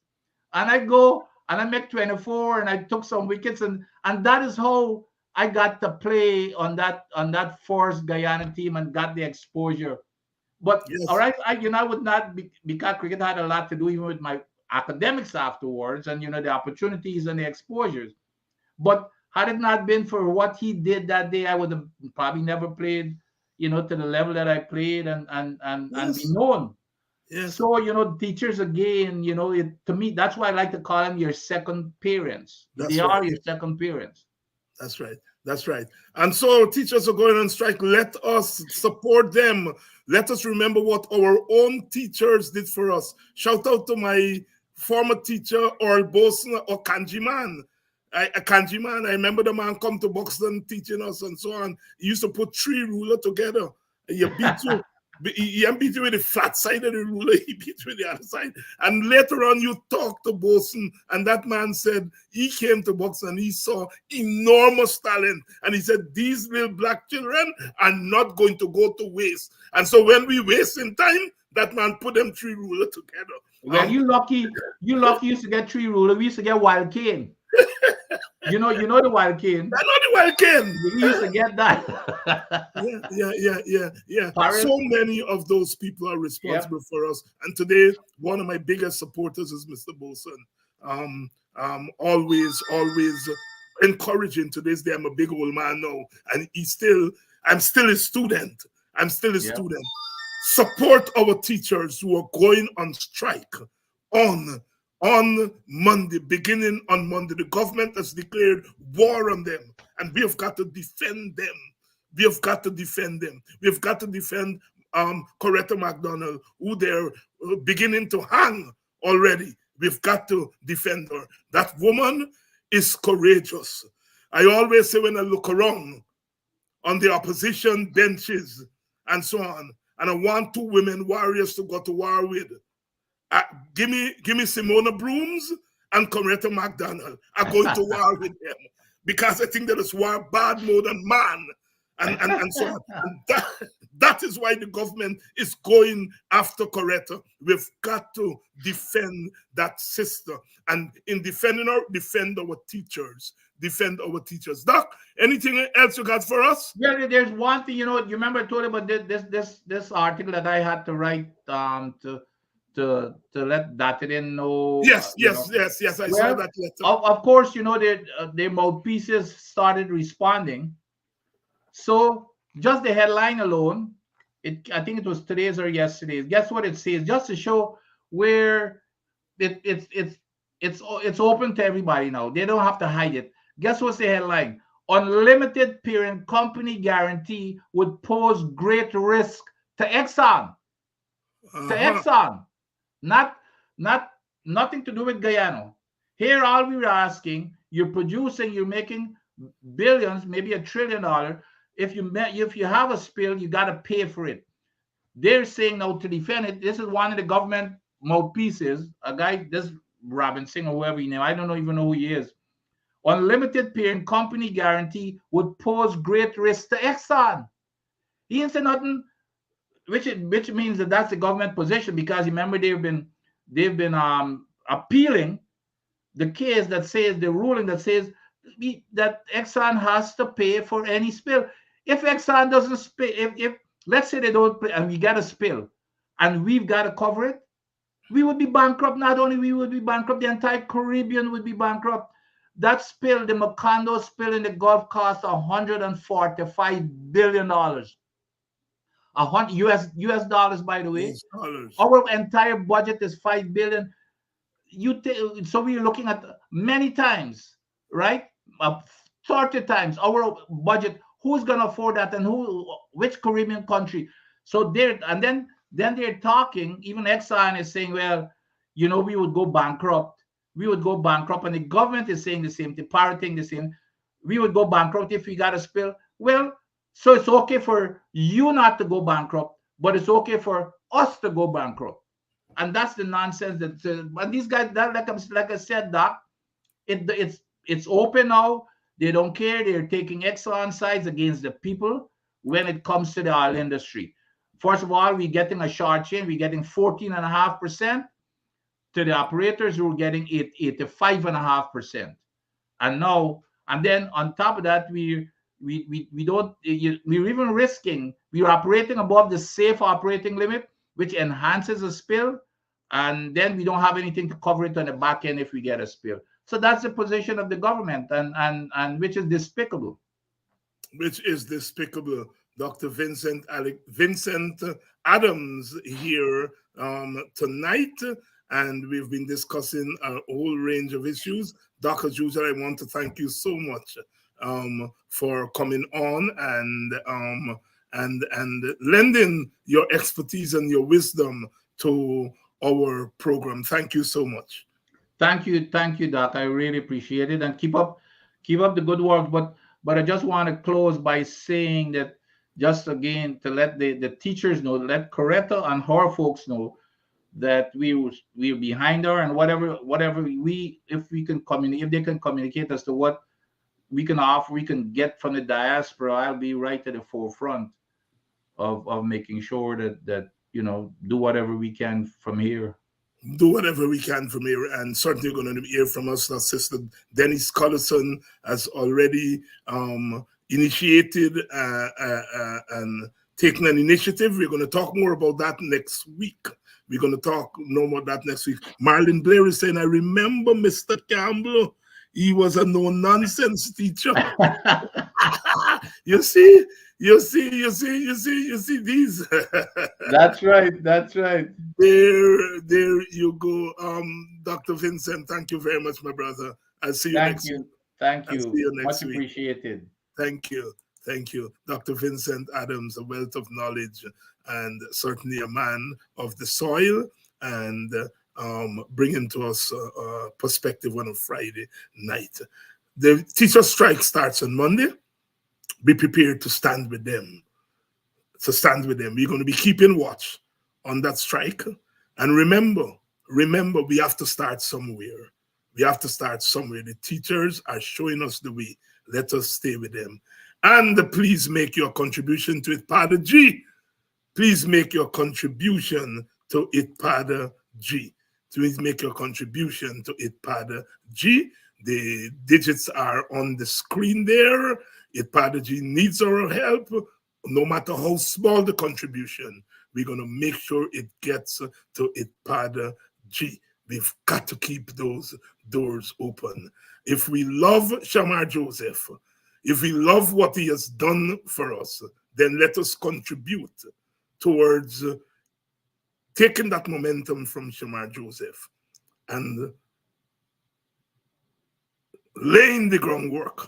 And I go and I make 24, and I took some wickets, and that is how I got to play on that Force Guyana team and got the exposure. But all Yes. right, I would not because cricket had a lot to do even with my academics afterwards, and the opportunities and the exposures. But had it not been for what he did that day, I would have probably never played, to the level that I played and be Yes. known. Yes. So, teachers again, to me, that's why I like to call them your second parents. That's They right. are your second parents. That's right. That's right. And so teachers are going on strike. Let us support them. Let us remember what our own teachers did for us. Shout out to my former teacher, Earl Boson or Kanji Man. A Kanji Man, I remember the man come to Buxton teaching us and so on. He used to put 3 rulers together. He beat you. He beat you with the flat side of the ruler. He beat you with the other side. And later on, you talked to Boson, and that man said he came to Buxton and he saw enormous talent. And he said, these little black children are not going to go to waste. And so when we waste in time, that man put them 3 rulers together. Well, you lucky you used to get 3 rulers. We used to get wild cane. You know the wild cane. I know the wild cane. We used to get that. Yeah. Paris. So many of those people are responsible for us. And today, one of my biggest supporters is Mr. Boson. Always encouraging. Today's day, I'm a big old man now, and I'm still a student. Student. Support our teachers who are going on strike on Monday, beginning on Monday. The government has declared war on them, and we have got to defend them. We have got to defend Coretta McDonald, who they're beginning to hang already. We've got to defend her. That woman is courageous. I always say when I look around on the opposition benches and so on, and I want 2 women warriors to go to war with, give me Simona Brooms and Coretta McDonald. I'm going to war with them because I think that is war bad more than man. And so on. And that is why the government is going after Coretta. We've got to defend that sister. And in defending her, defend our teachers. Doc, anything else you got for us? Yeah, there's one thing, you remember I told you about this article that I had to write to let Dr.David know. Yes. I saw that letter. Of course, their mouthpieces started responding. So just the headline alone, I think it was today's or yesterday's. Guess what it says? Just to show where it's open to everybody now. They don't have to hide it. Guess what's the headline? Unlimited parent company guarantee would pose great risk to Exxon. To Exxon. Nothing to do with Guyana. Here, all we were asking, you're producing, you're making billions, maybe $1 trillion. If you have a spill, you got to pay for it. They're saying now to defend it. This is one of the government mouthpieces, a guy, this Robinson or whoever I don't even know who he is. Unlimited parent company guarantee would pose great risk to Exxon. He didn't say nothing, which means that's the government position, because remember they've been appealing the case that says, the ruling that says that Exxon has to pay for any spill. If Exxon doesn't spill, if let's say they don't pay and we get a spill and we've got to cover it, we would be bankrupt. Not only we would be bankrupt, the entire Caribbean would be bankrupt. That spill, the Macondo spill in the Gulf, cost $145 billion. US dollars, by the way. Our entire budget is $5 billion. So we're looking at many times, right? 30 times our budget. Who's gonna afford that, and which Caribbean country? So then they're talking. Even Exxon is saying, well, we would go bankrupt. And the government is saying the same thing, parroting the same. We would go bankrupt if we got a spill. Well, so it's okay for you not to go bankrupt, but it's okay for us to go bankrupt. And that's the nonsense but these guys, like I said, Doc, it's open now. They don't care. They're taking Exxon sides against the people when it comes to the oil industry. First of all, we're getting a short chain. We're getting 14.5%. to the operators who were getting 85.5%. And now, and then on top of that, we don't, we're even risking, we're operating above the safe operating limit, which enhances a spill, and then we don't have anything to cover it on the back end if we get a spill. So that's the position of the government, and which is despicable. Which is despicable. Dr. Vincent Adams here tonight, and we've been discussing a whole range of issues. Dr. Juja, I want to thank you so much for coming on and lending your expertise and your wisdom to our program. Thank you so much. Thank you, Doc. I really appreciate it, and keep up the good work. But I just want to close by saying that, just again, to let the teachers know, let Coretta and her folks know that we're behind her, and whatever if we can communicate, if they can communicate as to what we can offer, we can get from the diaspora, I'll be right at the forefront of making sure that do whatever we can from here. Do whatever we can from here, and certainly you're going to hear from us. Our sister Dennis Collison has already initiated and taken an initiative. We're going to talk more about that next week. We're going to talk no more about that next week. Marlon Blair is saying, I remember Mr. Campbell. He was a no-nonsense teacher. You see these. That's right. There you go. Dr. Vincent, thank you very much, my brother. I'll see you next week. Thank you. I'll see you next Much week. Appreciated. Thank you. Dr. Vincent Adams, a wealth of knowledge and certainly a man of the soil, and bringing to us a perspective on a Friday night. The teacher strike starts on Monday. Be prepared to stand with them. We're going to be keeping watch on that strike. And remember, we have to start somewhere. The teachers are showing us the way. Let us stay with them. And please make your contribution to ITPADA G. Please make your contribution to ITPADA G. Please make your contribution to ITPADA G. The digits are on the screen there. ITPADA G needs our help. No matter how small the contribution, we're going to make sure it gets to ITPADA G. We've got to keep those doors open. If we love Shamar Joseph, if we love what he has done for us, then let us contribute towards taking that momentum from Shamar Joseph and laying the groundwork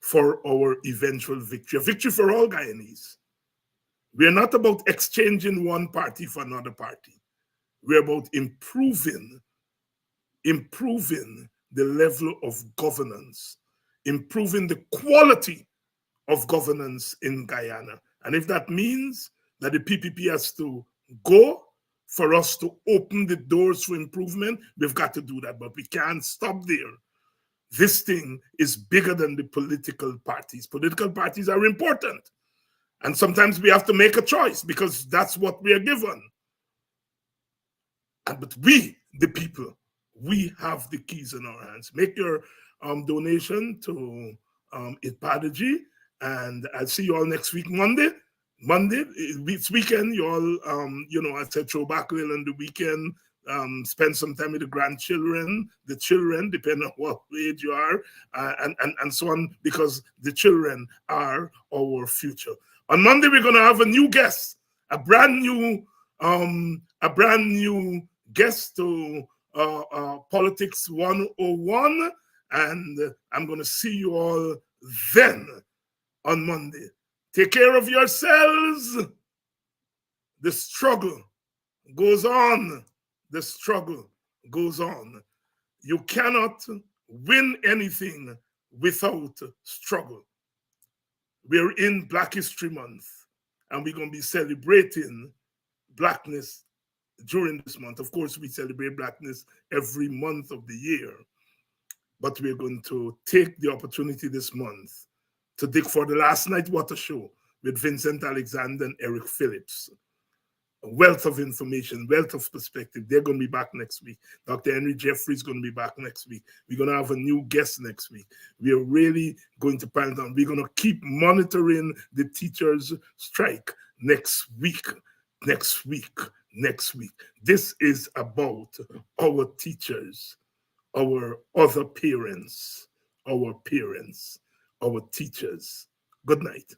for our eventual victory, a victory for all Guyanese. We are not about exchanging one party for another party. We're about improving the level of governance, improving the quality of governance in Guyana. And if that means that the PPP has to go for us to open the doors for improvement, we've got to do that, but we can't stop there. This thing is bigger than the political parties. Political parties are important. And sometimes we have to make a choice because that's what we are given. But we, the people, we have the keys in our hands. Make your donation to ITPADA G, and I'll see you all next week, Monday. It's weekend. You all, I said, throw back a little on the weekend. Spend some time with the grandchildren, the children, depending on what age you are, and so on, because the children are our future. On Monday, we're going to have a new guest, a brand new guest to Politics 101, and I'm going to see you all then on Monday. Take care of yourselves. The struggle goes on. The struggle goes on. You cannot win anything without struggle. We're in Black History Month, and we're going to be celebrating Blackness during this month. Of course, we celebrate Blackness every month of the year, but we're going to take the opportunity this month to dig for the Last Night Water Show with Vincent Alexander and Eric Phillips. wealth of information, wealth of perspective. They're going to be back next week. Dr. Henry Jeffrey is going to be back next week. We're going to have a new guest next week. We are really going to pan down. We're going to keep monitoring the teachers' strike next week. Next week. This is about our teachers, our other parents, our teachers. Good night.